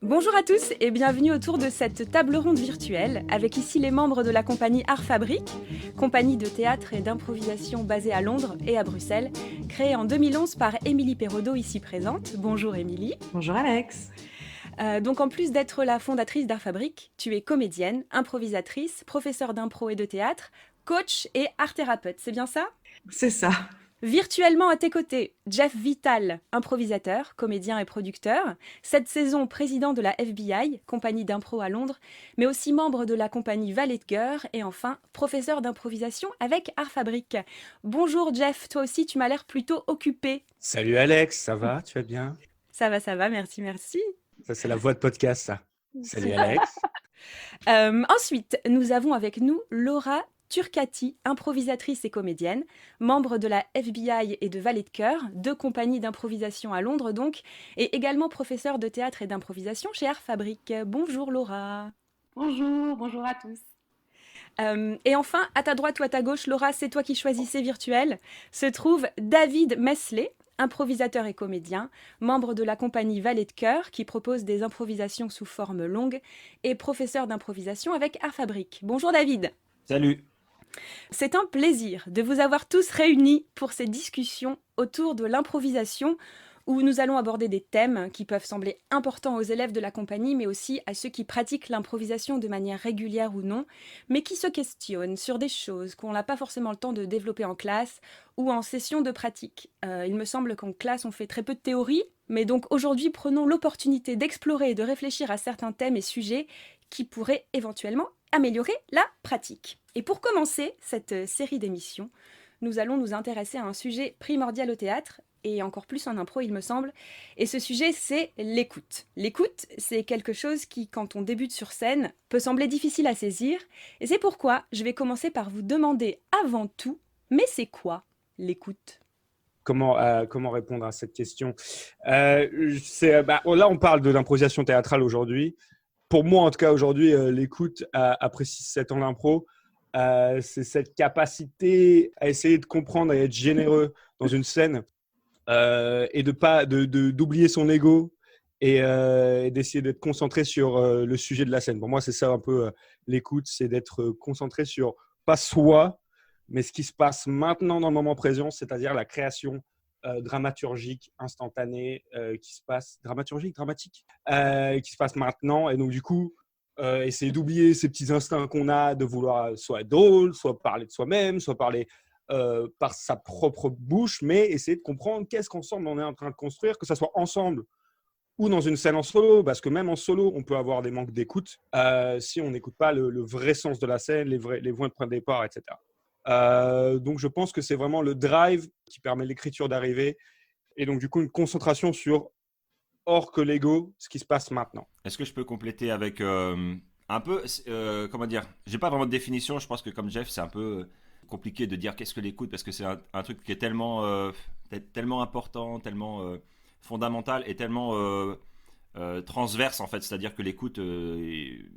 Bonjour à tous et bienvenue autour de cette table ronde virtuelle avec ici les membres de la compagnie Art Fabrique, compagnie de théâtre et d'improvisation basée à Londres et à Bruxelles, créée en 2011 par Émilie Perraudot ici présente. Bonjour Émilie. Bonjour Alex. Donc en plus d'être la fondatrice d'Art Fabrique, tu es comédienne, improvisatrice, professeure d'impro et de théâtre, coach et art thérapeute, c'est bien ça? C'est ça. Virtuellement à tes côtés, Jeff Vital, improvisateur, comédien et producteur, cette saison président de la FBI, compagnie d'impro à Londres, mais aussi membre de la compagnie Valet de Cœur et enfin professeur d'improvisation avec Art Fabrique. Bonjour Jeff, toi aussi tu m'as l'air plutôt occupé. Salut Alex, ça va? Tu vas bien? Ça va, merci, merci. Ça, c'est la voix de podcast, ça. Salut Alex. Ensuite, nous avons avec nous Laura Turcati, improvisatrice et comédienne, membre de la FBI et de Valet de Cœur, deux compagnies d'improvisation à Londres donc, et également professeure de théâtre et d'improvisation chez Art Fabrique. Bonjour Laura. Bonjour, bonjour à tous. Et enfin, à ta droite ou à ta gauche, Laura, c'est toi qui choisissais virtuel, se trouve David Mesley, improvisateur et comédien, membre de la compagnie Valet de Cœur qui propose des improvisations sous forme longue et professeur d'improvisation avec Art Fabrique. Bonjour David. Salut. C'est un plaisir de vous avoir tous réunis pour ces discussions autour de l'improvisation où nous allons aborder des thèmes qui peuvent sembler importants aux élèves de la compagnie, mais aussi à ceux qui pratiquent l'improvisation de manière régulière ou non, mais qui se questionnent sur des choses qu'on n'a pas forcément le temps de développer en classe ou en session de pratique. Il me semble qu'en classe, on fait très peu de théorie, mais donc aujourd'hui, prenons l'opportunité d'explorer et de réfléchir à certains thèmes et sujets qui pourraient éventuellement améliorer la pratique. Et pour commencer cette série d'émissions, nous allons nous intéresser à un sujet primordial au théâtre, et encore plus en impro, il me semble. Et ce sujet, c'est l'écoute. L'écoute, c'est quelque chose qui, quand on débute sur scène, peut sembler difficile à saisir. Et c'est pourquoi je vais commencer par vous demander avant tout, mais c'est quoi l'écoute? Comment répondre à cette question? Là, on parle de l'improvisation théâtrale aujourd'hui. Pour moi, en tout cas, aujourd'hui, l'écoute, après 6-7 ans d'impro, c'est cette capacité à essayer de comprendre et être généreux dans une scène et d'oublier son ego et d'essayer d'être concentré sur le sujet de la scène. Pour moi, c'est ça un peu l'écoute, c'est d'être concentré sur pas soi, mais ce qui se passe maintenant dans le moment présent, c'est-à-dire la création dramaturgique, instantanée, dramatique, qui se passe maintenant. Et donc, du coup, essayer d'oublier ces petits instincts qu'on a de vouloir soit être drôle, soit parler de soi-même, soit parler par sa propre bouche, mais essayer de comprendre qu'est-ce qu'ensemble on est en train de construire, que ça soit ensemble ou dans une scène en solo, parce que même en solo, on peut avoir des manques d'écoute si on n'écoute pas le vrai sens de la scène, les points de point de départ, etc. Donc, je pense que c'est vraiment le drive qui permet l'écriture d'arriver, et donc, du coup, une concentration sur hors que l'ego, ce qui se passe maintenant. Est-ce que je peux compléter avec un peu, comment dire, j'ai pas vraiment de définition, je pense que comme Jeff, c'est un peu compliqué de dire qu'est-ce que l'écoute, parce que c'est un truc qui est tellement important, tellement fondamental et tellement transverse en fait, c'est-à-dire que l'écoute,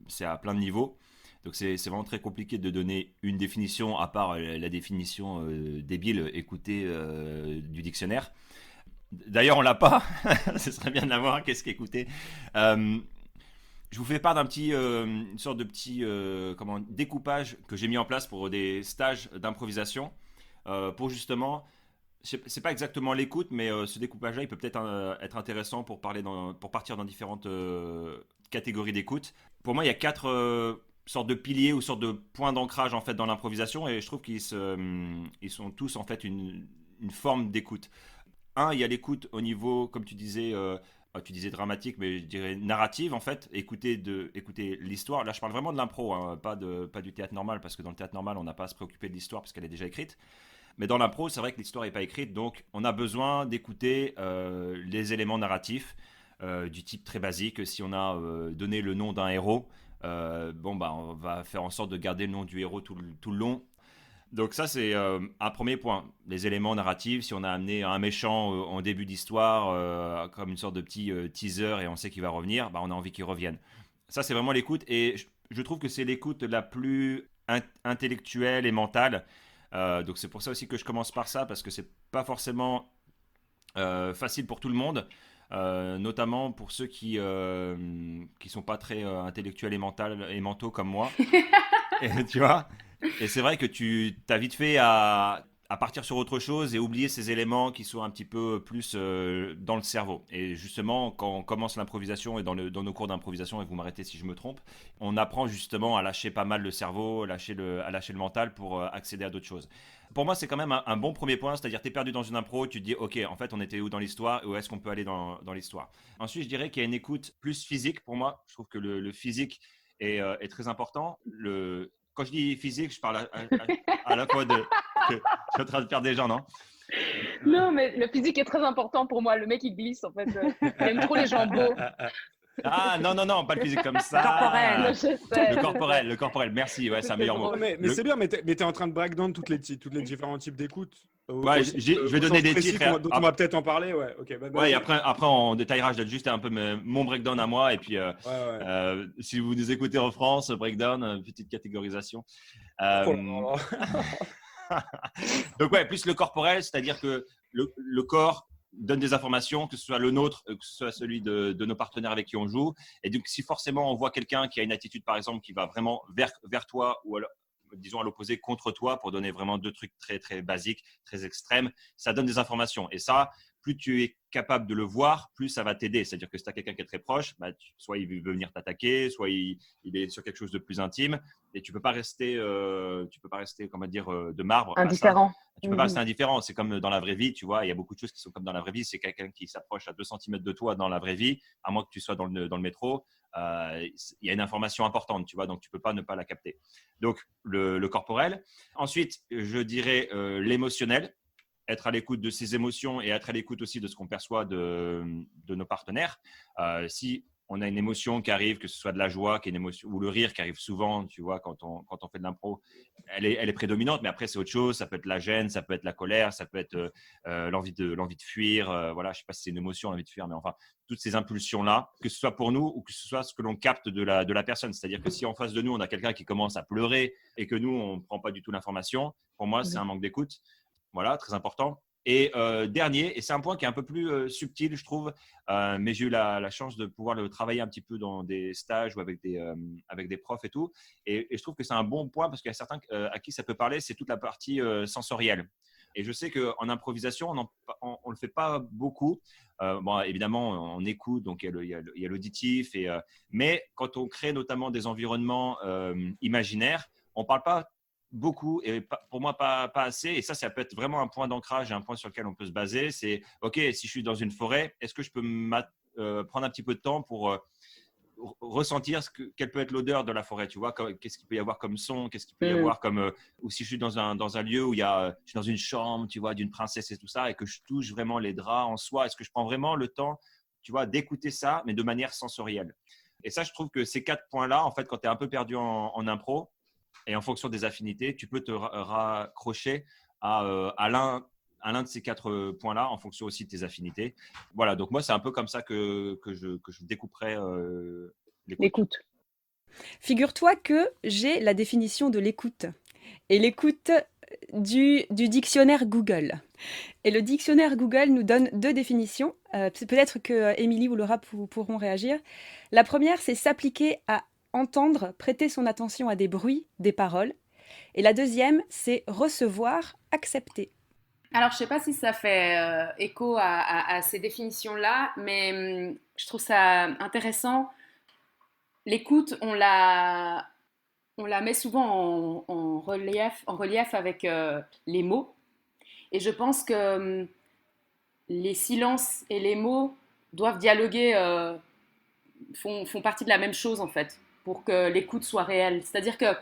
c'est à plein de niveaux. Donc c'est vraiment très compliqué de donner une définition à part la définition débile écoutée du dictionnaire. D'ailleurs, on l'a pas. Ce serait bien de l'avoir. Qu'est-ce qu'écouter euh, Je vous fais part une sorte de petit découpage que j'ai mis en place pour des stages d'improvisation. Pour justement, c'est pas exactement l'écoute, mais ce découpage-là, il peut peut-être être intéressant pour pour partir dans différentes catégories d'écoute. Pour moi, il y a quatre sortes de piliers ou sortes de points d'ancrage en fait dans l'improvisation, et je trouve ils sont tous en fait une forme d'écoute. Il y a l'écoute au niveau, comme tu disais dramatique, mais je dirais narrative en fait. Écouter l'histoire. Là, je parle vraiment de l'impro, hein, pas du théâtre normal, parce que dans le théâtre normal, on n'a pas à se préoccuper de l'histoire parce qu'elle est déjà écrite. Mais dans l'impro, c'est vrai que l'histoire n'est pas écrite, donc on a besoin d'écouter les éléments narratifs du type très basique. Si on a donné le nom d'un héros, on va faire en sorte de garder le nom du héros tout le long. Donc ça, c'est un premier point. Les éléments narratifs, si on a amené un méchant en début d'histoire, comme une sorte de petit teaser et on sait qu'il va revenir, on a envie qu'il revienne. Ça, c'est vraiment l'écoute, et je trouve que c'est l'écoute la plus intellectuelle et mentale. Donc c'est pour ça aussi que je commence par ça, parce que c'est pas forcément facile pour tout le monde. notamment pour ceux qui sont pas très intellectuels et mentaux comme moi. Et, tu vois? Et c'est vrai que tu as vite fait à partir sur autre chose et oublier ces éléments qui sont un petit peu plus dans le cerveau. Et justement, quand on commence l'improvisation et dans nos cours d'improvisation, et vous m'arrêtez si je me trompe, on apprend justement à lâcher pas mal le cerveau, à lâcher le mental pour accéder à d'autres choses. Pour moi, c'est quand même un bon premier point, c'est-à-dire tu es perdu dans une impro, tu te dis, ok, en fait, on était où dans l'histoire et où est-ce qu'on peut aller dans l'histoire. Ensuite, je dirais qu'il y a une écoute plus physique pour moi. Je trouve que le physique est très important. Quand je dis physique, je parle à la fois que je suis en train de faire des gens, non? Non, mais le physique est très important pour moi. Le mec, il glisse, en fait. Il aime trop les gens beaux. Ah non, non, non, pas le physique comme Non, ça. je sais, Le corporel, merci, ouais, c'est un meilleur mot. Non, mais Le- c'est bien, mais t'es en train de break down toutes les différents types d'écoute. Ouais, je vais donner des titres. Dont on va peut-être en parler. Ouais, ok. Ouais, et Vas-y. après on détaillera, je donne juste un peu mon breakdown à moi. Et puis, Ouais, ouais. si vous nous écoutez en France, breakdown, petite catégorisation. Oh Euh, là là. Donc, ouais, plus le corporel, c'est-à-dire que le corps donne des informations, que ce soit le nôtre, que ce soit celui de nos partenaires avec qui on joue. Et donc, si forcément on voit quelqu'un qui a une attitude, par exemple, qui va vraiment vers toi ou alors, disons à l'opposé, contre toi, pour donner vraiment deux trucs très, très basiques, très extrêmes, ça donne des informations. Et ça, plus tu es capable de le voir, plus ça va t'aider. C'est-à-dire que si tu as quelqu'un qui est très proche, bah, soit il veut venir t'attaquer, soit il est sur quelque chose de plus intime. Et tu peux pas rester, comment dire, de marbre à ça. indifférent. Tu peux pas rester indifférent. C'est comme dans la vraie vie, tu vois. Il y a beaucoup de choses qui sont comme dans la vraie vie. C'est quelqu'un qui s'approche à 2 centimètres de toi dans la vraie vie, à moins que tu sois dans le métro. Il y a une information importante, tu vois. Donc, tu peux pas ne pas la capter. Donc, le corporel. Ensuite, je dirais l'émotionnel. Être à l'écoute de ses émotions et être à l'écoute aussi de ce qu'on perçoit de nos partenaires. Si on a une émotion qui arrive, que ce soit de la joie, qui est une émotion, ou le rire qui arrive souvent, tu vois, quand on fait de l'impro, elle est prédominante, mais après, c'est autre chose. Ça peut être la gêne, ça peut être la colère, ça peut être l'envie de fuir. Voilà, je ne sais pas si c'est une émotion, l'envie de fuir, mais enfin, toutes ces impulsions-là, que ce soit pour nous ou que ce soit ce que l'on capte de la personne. C'est-à-dire que si en face de nous, on a quelqu'un qui commence à pleurer et que nous, on ne prend pas du tout l'information, pour moi, c'est un manque d'écoute. Voilà, très important. Et dernier, et c'est un point qui est un peu plus subtil, je trouve, mais j'ai eu la chance de pouvoir le travailler un petit peu dans des stages ou avec des profs et tout. Et je trouve que c'est un bon point parce qu'il y a certains à qui ça peut parler, c'est toute la partie sensorielle. Et je sais qu'en improvisation, on ne le fait pas beaucoup. Bon, évidemment, on écoute, donc il y a l'auditif. Mais quand on crée notamment des environnements imaginaires, on ne parle pas beaucoup et pour moi pas assez. Et ça peut être vraiment un point d'ancrage et un point sur lequel on peut se baser. C'est OK, si je suis dans une forêt, est-ce que je peux prendre un petit peu de temps pour ressentir quelle peut être l'odeur de la forêt, tu vois, qu'est-ce qu'il peut y avoir comme son, qu'est-ce qu'il peut y avoir comme ou si je suis dans un lieu où je suis dans une chambre, tu vois, d'une princesse et tout ça, et que je touche vraiment les draps en soi, est-ce que je prends vraiment le temps, tu vois, d'écouter ça, mais de manière sensorielle. Et ça, je trouve que ces 4 points-là, en fait, quand tu es un peu perdu en impro et en fonction des affinités, tu peux te raccrocher à l'un de ces 4 points-là en fonction aussi de tes affinités. Voilà, donc moi, c'est un peu comme ça que je découperais l'écoute. L'écoute. Figure-toi que j'ai la définition de l'écoute. Et l'écoute du dictionnaire Google. Et le dictionnaire Google nous donne 2 définitions. Peut-être que Émilie ou Laura pourront réagir. La première, c'est s'appliquer à entendre, prêter son attention à des bruits, des paroles. Et la deuxième, c'est recevoir, accepter. Alors, je ne sais pas si ça fait écho à ces définitions-là, mais je trouve ça intéressant. L'écoute, on la met souvent en relief avec les mots. Et je pense que les silences et les mots doivent dialoguer, font partie de la même chose en fait, pour que l'écoute soit réelle. C'est-à-dire que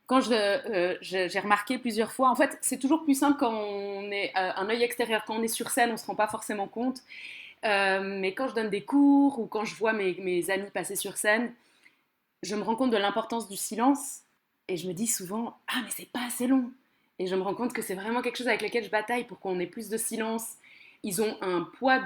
quand j'ai remarqué plusieurs fois, en fait, c'est toujours plus simple quand on est un œil extérieur. Quand on est sur scène, on ne se rend pas forcément compte. Mais quand je donne des cours ou quand je vois mes amis passer sur scène, je me rends compte de l'importance du silence et je me dis souvent « Ah, mais c'est pas assez long !» Et je me rends compte que c'est vraiment quelque chose avec lequel je bataille pour qu'on ait plus de silence. Ils ont un poids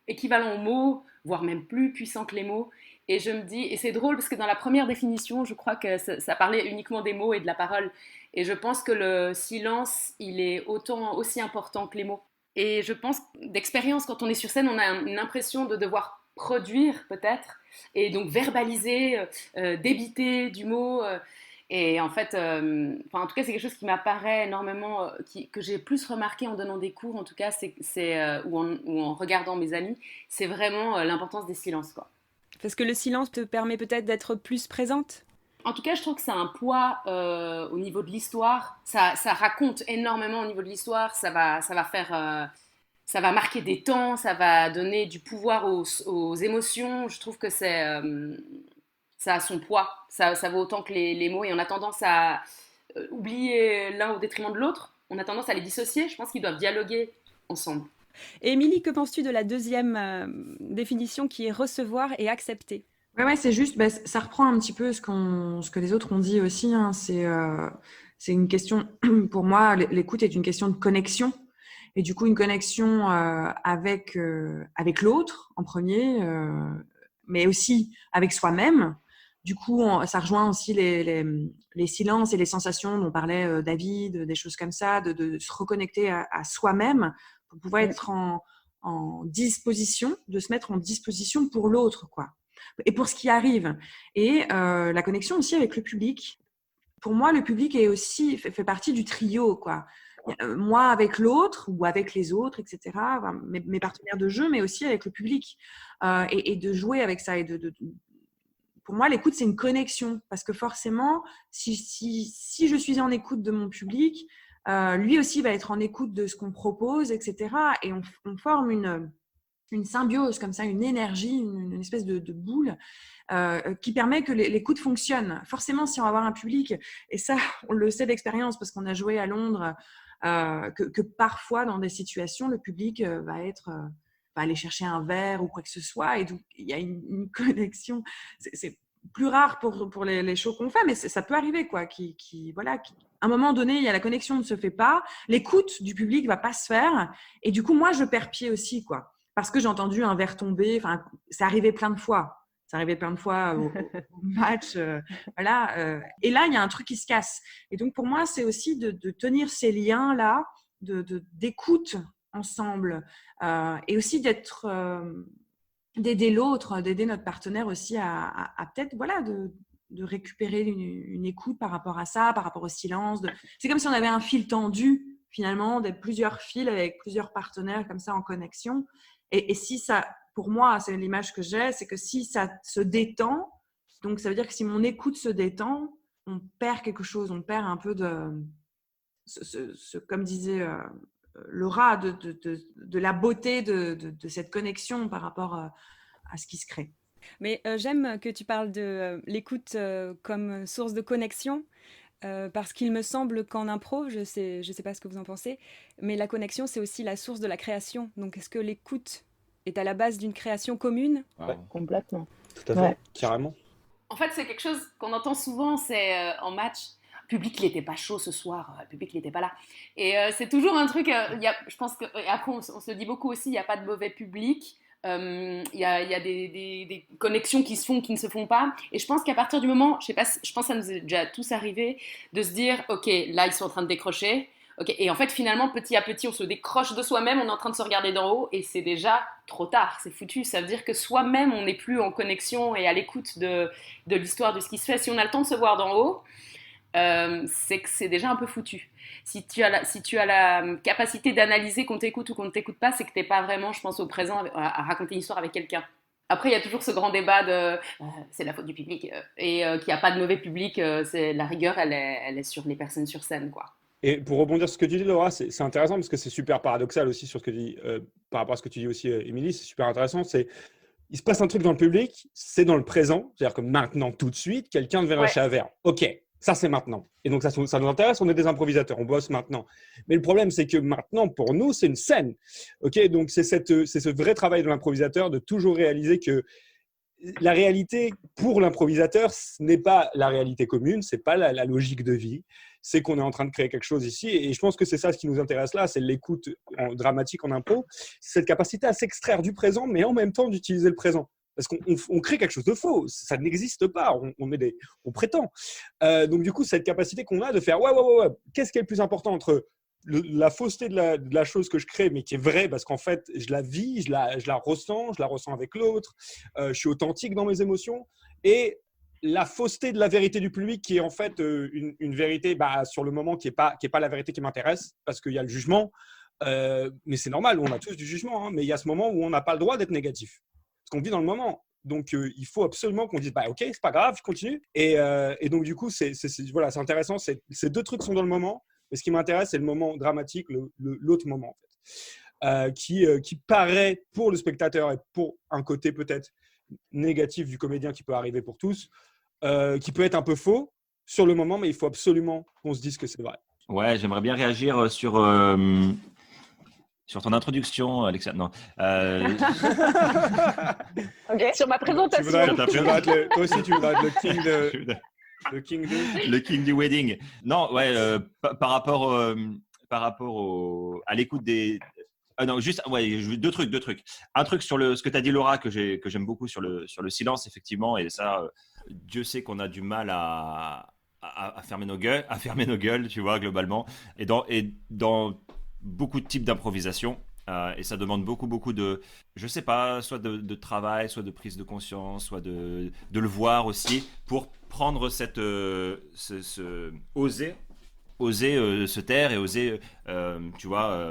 équivalent aux mots, voire même plus puissant que les mots. Et je me dis, et c'est drôle parce que dans la première définition, je crois que ça parlait uniquement des mots et de la parole. Et je pense que le silence, il est aussi important que les mots. Et je pense d'expérience, quand on est sur scène, on a une impression de devoir produire peut-être, et donc verbaliser, débiter du mot. Et en fait, en tout cas, c'est quelque chose qui m'apparaît énormément, que j'ai plus remarqué en donnant des cours, en tout cas, ou en regardant mes amis, c'est vraiment l'importance des silences, quoi. Parce que le silence te permet peut-être d'être plus présente. En tout cas, je trouve que ça a un poids au niveau de l'histoire. Ça raconte énormément au niveau de l'histoire. Ça va marquer des temps. Ça va donner du pouvoir aux émotions. Je trouve que ça a son poids. Ça vaut autant que les mots. Et on a tendance à oublier l'un au détriment de l'autre. On a tendance à les dissocier. Je pense qu'ils doivent dialoguer ensemble. Et Émilie, que penses-tu de la deuxième définition qui est recevoir et accepter? Ouais, c'est juste, ça reprend un petit peu ce que les autres ont dit aussi, hein. C'est une question, pour moi, l'écoute est une question de connexion. Et du coup, une connexion avec l'autre en premier, mais aussi avec soi-même. Du coup, ça rejoint aussi les silences et les sensations dont parlait David, des choses comme ça, de se reconnecter à soi-même pour pouvoir être en disposition, de se mettre en disposition pour l'autre, quoi. Et pour ce qui arrive. Et la connexion aussi avec le public. Pour moi, le public fait partie du trio, quoi. Moi avec l'autre ou avec les autres, etc. Enfin, mes partenaires de jeu, mais aussi avec le public. Et de jouer avec ça. Et pour moi, l'écoute, c'est une connexion. Parce que forcément, si je suis en écoute de mon public, lui aussi va être en écoute de ce qu'on propose, etc. Et on forme une symbiose comme ça, une énergie, une espèce de boule qui permet que l'écoute fonctionne. Forcément, si on va avoir un public, et ça, on le sait d'expérience parce qu'on a joué à Londres, que parfois, dans des situations, le public va aller chercher un verre ou quoi que ce soit, et donc il y a une connexion. C'est plus rare pour les shows qu'on fait, mais ça peut arriver, quoi. À un moment donné, il y a la connexion ne se fait pas, l'écoute du public va pas se faire, et du coup, moi, je perds pied aussi, quoi. Parce que j'ai entendu un verre tomber. Enfin, c'est arrivé plein de fois. C'est arrivé plein de fois au match. Voilà. Et là, il y a un truc qui se casse. Et donc, pour moi, c'est aussi de tenir ces liens-là, d'écoute ensemble. Et aussi d'aider l'autre, d'aider notre partenaire aussi à peut-être de récupérer une écoute par rapport à ça, par rapport au silence. C'est comme si on avait un fil tendu, finalement, d'être plusieurs fils avec plusieurs partenaires comme ça en connexion. Et si ça, pour moi, c'est l'image que j'ai, c'est que si ça se détend, donc ça veut dire que si mon écoute se détend, on perd quelque chose, on perd un peu comme disait Laura, de la beauté de cette connexion par rapport à ce qui se crée. Mais j'aime que tu parles de l'écoute comme source de connexion. Parce qu'il me semble qu'en impro, je sais pas ce que vous en pensez, mais la connexion, c'est aussi la source de la création. Donc, est-ce que l'écoute est à la base d'une création commune? Wow. Complètement. Tout à fait, carrément. En fait, c'est quelque chose qu'on entend souvent, c'est en match. Le public, il n'était pas chaud ce soir, le public, il n'était pas là. Et c'est toujours un truc, je pense que, après, on se dit beaucoup aussi, il n'y a pas de mauvais public. Il y a des connexions qui se font, qui ne se font pas. Et je pense qu'à partir du moment, je pense que ça nous est déjà tous arrivé, de se dire, ok, là, ils sont en train de décrocher. Okay. Et en fait, finalement, petit à petit, on se décroche de soi-même, on est en train de se regarder d'en haut, et c'est déjà trop tard, c'est foutu. Ça veut dire que soi-même, on n'est plus en connexion et à l'écoute de l'histoire, de ce qui se fait. Si on a le temps de se voir d'en haut, c'est que c'est déjà un peu foutu. Si tu as la capacité d'analyser qu'on t'écoute ou qu'on ne t'écoute pas, c'est que tu n'es pas vraiment, je pense, au présent à raconter une histoire avec quelqu'un. Après, il y a toujours ce grand débat de c'est la faute du public et qu'il n'y a pas de mauvais public. La rigueur, elle est sur les personnes sur scène, quoi. Et pour rebondir sur ce que tu dis, Laura, c'est intéressant parce que c'est super paradoxal aussi sur ce que tu dis, par rapport à ce que tu dis aussi, Émilie, c'est super intéressant. Il se passe un truc dans le public, c'est dans le présent, c'est-à-dire que maintenant, tout de suite, quelqu'un vient lâcher un verre. Ok, ça c'est maintenant. Et donc ça nous intéresse, on est des improvisateurs, on bosse maintenant. Mais le problème, c'est que maintenant, pour nous, c'est une scène. Ok, donc c'est ce vrai travail de l'improvisateur de toujours réaliser que la réalité pour l'improvisateur, ce n'est pas la réalité commune, ce n'est pas la logique de vie, c'est qu'on est en train de créer quelque chose ici. Et je pense que c'est ça ce qui nous intéresse là, c'est l'écoute dramatique en impro, c'est cette capacité à s'extraire du présent, mais en même temps d'utiliser le présent. Parce qu'on crée quelque chose de faux, ça n'existe pas, on prétend. Donc du coup, cette capacité qu'on a de faire, ouais, qu'est-ce qui est le plus important entre la fausseté de la chose que je crée, mais qui est vraie parce qu'en fait, je la vis, je la ressens avec l'autre, je suis authentique dans mes émotions. Et la fausseté de la vérité du public qui est en fait une vérité sur le moment qui est pas la vérité qui m'intéresse parce qu'il y a le jugement. Mais c'est normal, on a tous du jugement, hein, mais il y a ce moment où on n'a pas le droit d'être négatif. Parce qu'on vit dans le moment. Donc, il faut absolument qu'on dise ok, c'est pas grave, je continue. Et donc, du coup, c'est intéressant. Ces deux trucs sont dans le moment. Mais ce qui m'intéresse, c'est le moment dramatique, l'autre moment, en fait, qui paraît pour le spectateur et pour un côté peut-être négatif du comédien qui peut arriver pour tous, qui peut être un peu faux sur le moment, mais il faut absolument qu'on se dise que c'est vrai. Ouais, j'aimerais bien réagir sur ton introduction, Alexandre. Non. Ok, sur ma présentation. Toi aussi, tu voudrais être le king de... Le king du wedding. Non, ouais, par rapport à l'écoute des. Non, juste, ouais, deux trucs. Un truc sur ce que tu as dit, Laura, que j'aime beaucoup sur le silence, effectivement. Et ça, Dieu sait qu'on a du mal à fermer nos gueules, tu vois, globalement. Et dans beaucoup de types d'improvisation. Et ça demande beaucoup de, je sais pas, soit de travail, soit de prise de conscience, soit de le voir aussi, pour prendre oser se taire et oser, tu vois,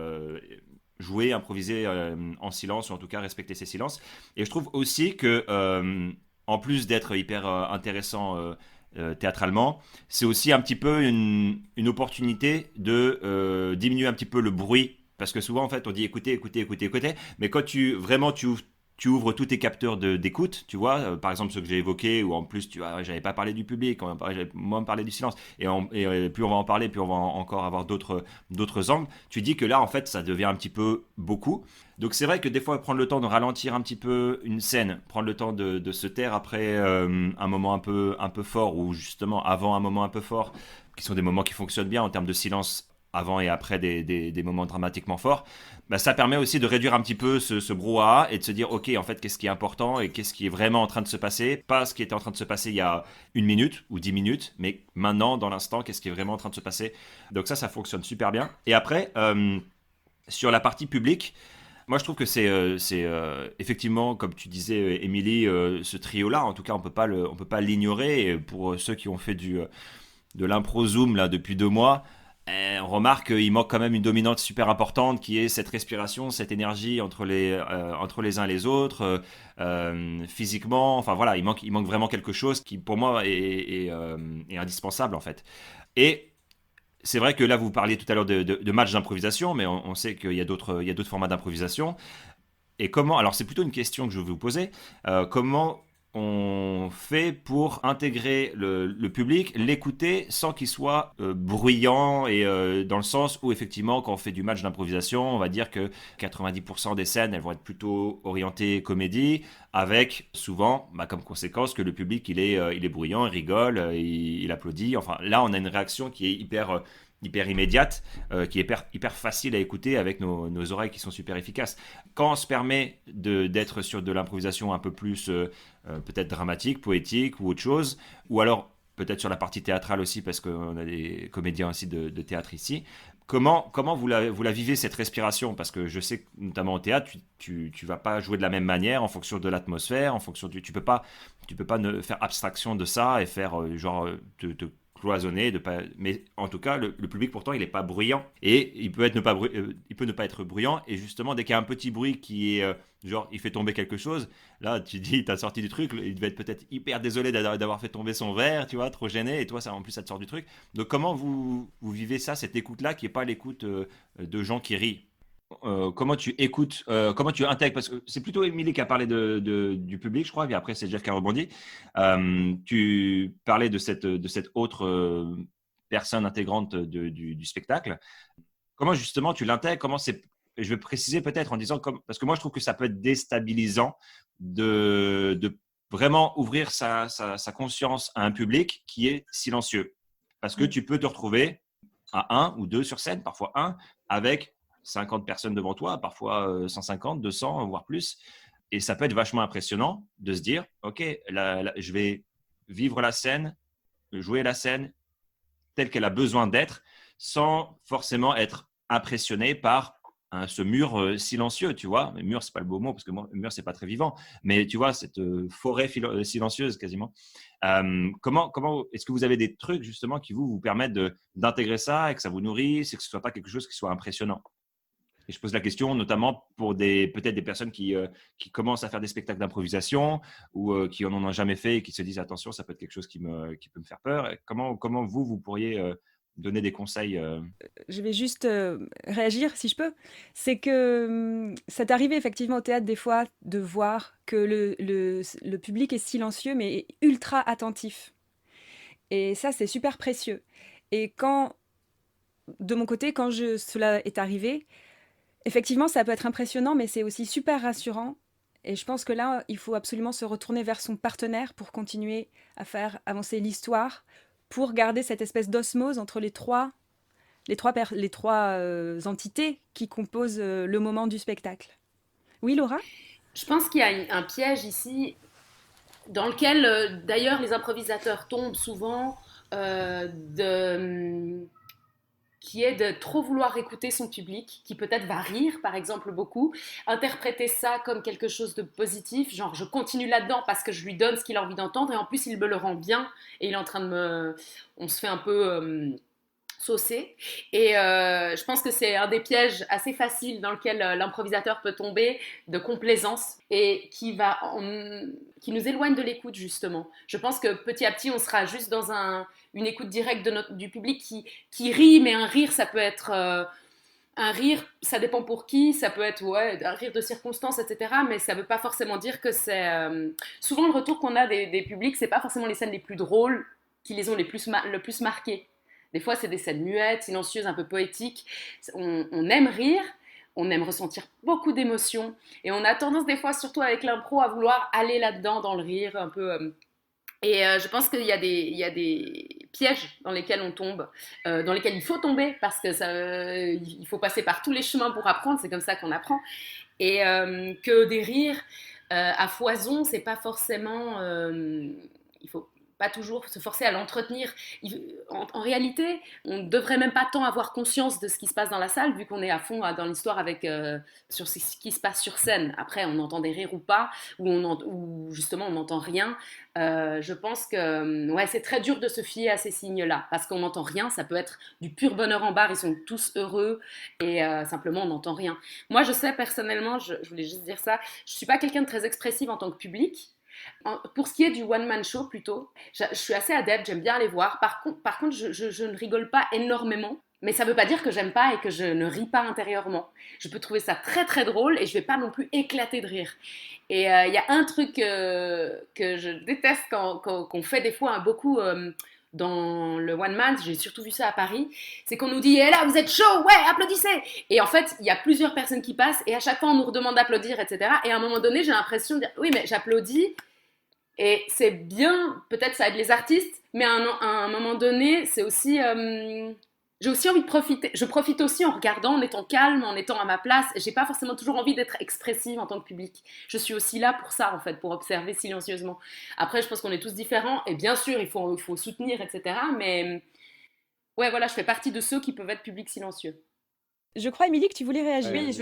jouer, improviser en silence, ou en tout cas respecter ses silences. Et je trouve aussi que, en plus d'être hyper intéressant théâtralement, c'est aussi un petit peu une opportunité de diminuer un petit peu le bruit. Parce que souvent, en fait, on dit écoutez, mais quand tu ouvres tous tes capteurs d'écoute, tu vois, par exemple ceux que j'ai évoqués, ou en plus, tu vois, j'avais pas parlé du public, j'avais moins parlé du silence, et plus on va en parler, plus on va encore avoir d'autres angles, tu dis que là, en fait, ça devient un petit peu beaucoup. Donc c'est vrai que des fois, prendre le temps de ralentir un petit peu une scène, prendre le temps de se taire après un moment un peu fort, ou justement avant un moment un peu fort, qui sont des moments qui fonctionnent bien en termes de silence, avant et après des moments dramatiquement forts, ça permet aussi de réduire un petit peu ce brouhaha et de se dire, ok, en fait, qu'est-ce qui est important et qu'est-ce qui est vraiment en train de se passer, pas ce qui était en train de se passer il y a 1 minute ou 10 minutes, mais maintenant, dans l'instant, qu'est-ce qui est vraiment en train de se passer. Donc ça fonctionne super bien. Et après, sur la partie publique, moi, je trouve que c'est effectivement, comme tu disais, Émilie, ce trio-là, en tout cas, on peut pas l'ignorer. Et pour ceux qui ont fait de l'impro Zoom là, depuis 2 mois, on remarque qu'il manque quand même une dominante super importante qui est cette respiration, cette énergie entre les uns et les autres, physiquement. Enfin voilà, il manque vraiment quelque chose qui pour moi est indispensable en fait. Et c'est vrai que là vous parliez tout à l'heure de matchs d'improvisation, mais on sait qu'il y a d'autres formats d'improvisation. Et comment, alors c'est plutôt une question que je vais vous poser, comment on fait pour intégrer le public, l'écouter sans qu'il soit bruyant, et dans le sens où effectivement quand on fait du match d'improvisation, on va dire que 90% des scènes elles vont être plutôt orientées comédie, avec souvent comme conséquence que le public il est bruyant, il rigole, il applaudit. Enfin là on a une réaction qui est hyper immédiate, qui est hyper facile à écouter avec nos oreilles qui sont super efficaces. Quand on se permet d'être sur de l'improvisation un peu plus peut-être dramatique, poétique ou autre chose, ou alors peut-être sur la partie théâtrale aussi, parce qu'on a des comédiens aussi de théâtre ici, comment vous la vivez cette respiration? Parce que je sais que notamment au théâtre, tu vas pas jouer de la même manière en fonction de l'atmosphère, en fonction tu peux pas ne faire abstraction de ça et faire te cloisonné, mais en tout cas le public pourtant il est pas bruyant, et il peut ne pas être bruyant, et justement dès qu'il y a un petit bruit qui est genre il fait tomber quelque chose, là tu dis t'as sorti du truc, il devait être peut-être hyper désolé d'avoir fait tomber son verre, tu vois, trop gêné, et toi ça en plus ça te sort du truc. Donc comment vous vivez ça, cette écoute là qui est pas l'écoute de gens qui rient? Comment tu écoutes, comment tu intègres, parce que c'est plutôt Émilie qui a parlé du public, je crois, et après c'est Jeff qui a rebondi. Tu parlais de cette autre personne intégrante du spectacle. Comment justement tu l'intègres? Je vais préciser peut-être en disant, parce que moi je trouve que ça peut être déstabilisant de vraiment ouvrir sa conscience à un public qui est silencieux. Parce que tu peux te retrouver à 1 ou 2 sur scène, parfois 1, avec 50 personnes devant toi, parfois 150, 200, voire plus. Et ça peut être vachement impressionnant de se dire, OK, là, je vais vivre la scène, jouer la scène telle qu'elle a besoin d'être, sans forcément être impressionné par ce mur silencieux, tu vois. Mais mur, c'est pas le beau mot parce que mur, c'est pas très vivant. Mais tu vois, cette forêt silencieuse quasiment. Comment est-ce que vous avez des trucs justement qui vous permettent d'intégrer ça et que ça vous nourrisse et que ce soit pas quelque chose qui soit impressionnant? Et je pose la question notamment pour peut-être des personnes qui commencent à faire des spectacles d'improvisation ou qui en ont jamais fait et qui se disent attention, ça peut être quelque chose qui peut me faire peur. Et comment vous pourriez donner des conseils Je vais juste réagir si je peux. C'est que c'est arrivé effectivement au théâtre des fois de voir que le public est silencieux mais est ultra attentif. Et ça, c'est super précieux. Et de mon côté, cela est arrivé, effectivement, ça peut être impressionnant, mais c'est aussi super rassurant. Et je pense que là, il faut absolument se retourner vers son partenaire pour continuer à faire avancer l'histoire, pour garder cette espèce d'osmose entre les trois entités qui composent le moment du spectacle. Oui, Laura? Je pense qu'il y a un piège ici dans lequel, d'ailleurs, les improvisateurs tombent souvent, qui est de trop vouloir écouter son public, qui peut-être va rire, par exemple, beaucoup, interpréter ça comme quelque chose de positif, genre je continue là-dedans parce que je lui donne ce qu'il a envie d'entendre, et en plus il me le rend bien, et il est en train de on se fait un peu saucer. Et je pense que c'est un des pièges assez faciles dans lequel l'improvisateur peut tomber, de complaisance, et qui nous éloigne de l'écoute, justement. Je pense que petit à petit, on sera juste dans une écoute directe du public qui rit, mais un rire, ça peut être un rire, ça dépend pour qui, ça peut être un rire de circonstance, etc. Mais ça ne veut pas forcément dire que c'est... Souvent, le retour qu'on a des publics, c'est pas forcément les scènes les plus drôles qui les ont le plus marquées. Des fois, c'est des scènes muettes, silencieuses, un peu poétiques. On aime rire, on aime ressentir beaucoup d'émotions. Et on a tendance, des fois, surtout avec l'impro, à vouloir aller là-dedans, dans le rire, un peu. Je pense qu'il y a des pièges dans lesquels on tombe, dans lesquels il faut tomber, parce que il faut passer par tous les chemins pour apprendre. C'est comme ça qu'on apprend. Et que des rires à foison, c'est pas forcément... il faut pas toujours se forcer à l'entretenir. En réalité, on ne devrait même pas tant avoir conscience de ce qui se passe dans la salle, vu qu'on est à fond dans l'histoire sur ce qui se passe sur scène. Après, on entend des rires ou pas, ou justement on n'entend rien. Je pense que c'est très dur de se fier à ces signes-là, parce qu'on n'entend rien. Ça peut être du pur bonheur en bar, ils sont tous heureux, et simplement on n'entend rien. Moi, je sais personnellement, je voulais juste dire ça, je ne suis pas quelqu'un de très expressif en tant que public. Pour ce qui est du one-man show, plutôt, je suis assez adepte, j'aime bien aller voir. Par contre, je ne rigole pas énormément, mais ça ne veut pas dire que j'aime pas et que je ne ris pas intérieurement. Je peux trouver ça très très drôle et je ne vais pas non plus éclater de rire. Et il y a un truc que je déteste qu'on fait des fois beaucoup dans le one man, j'ai surtout vu ça à Paris, c'est qu'on nous dit là vous êtes chaud, ouais applaudissez, et en fait il y a plusieurs personnes qui passent et à chaque fois on nous redemande d'applaudir, etc. Et à un moment donné j'ai l'impression de dire oui mais j'applaudis et c'est bien, peut-être ça aide les artistes, mais à un moment donné c'est aussi j'ai aussi envie de profiter. Je profite aussi en regardant, en étant calme, en étant à ma place. J'ai pas forcément toujours envie d'être expressive en tant que public. Je suis aussi là pour ça, en fait, pour observer silencieusement. Après, je pense qu'on est tous différents. Et bien sûr, il faut soutenir, etc. Mais ouais, voilà, je fais partie de ceux qui peuvent être publics silencieux. Je crois, Émilie, que tu voulais réagir. Oui,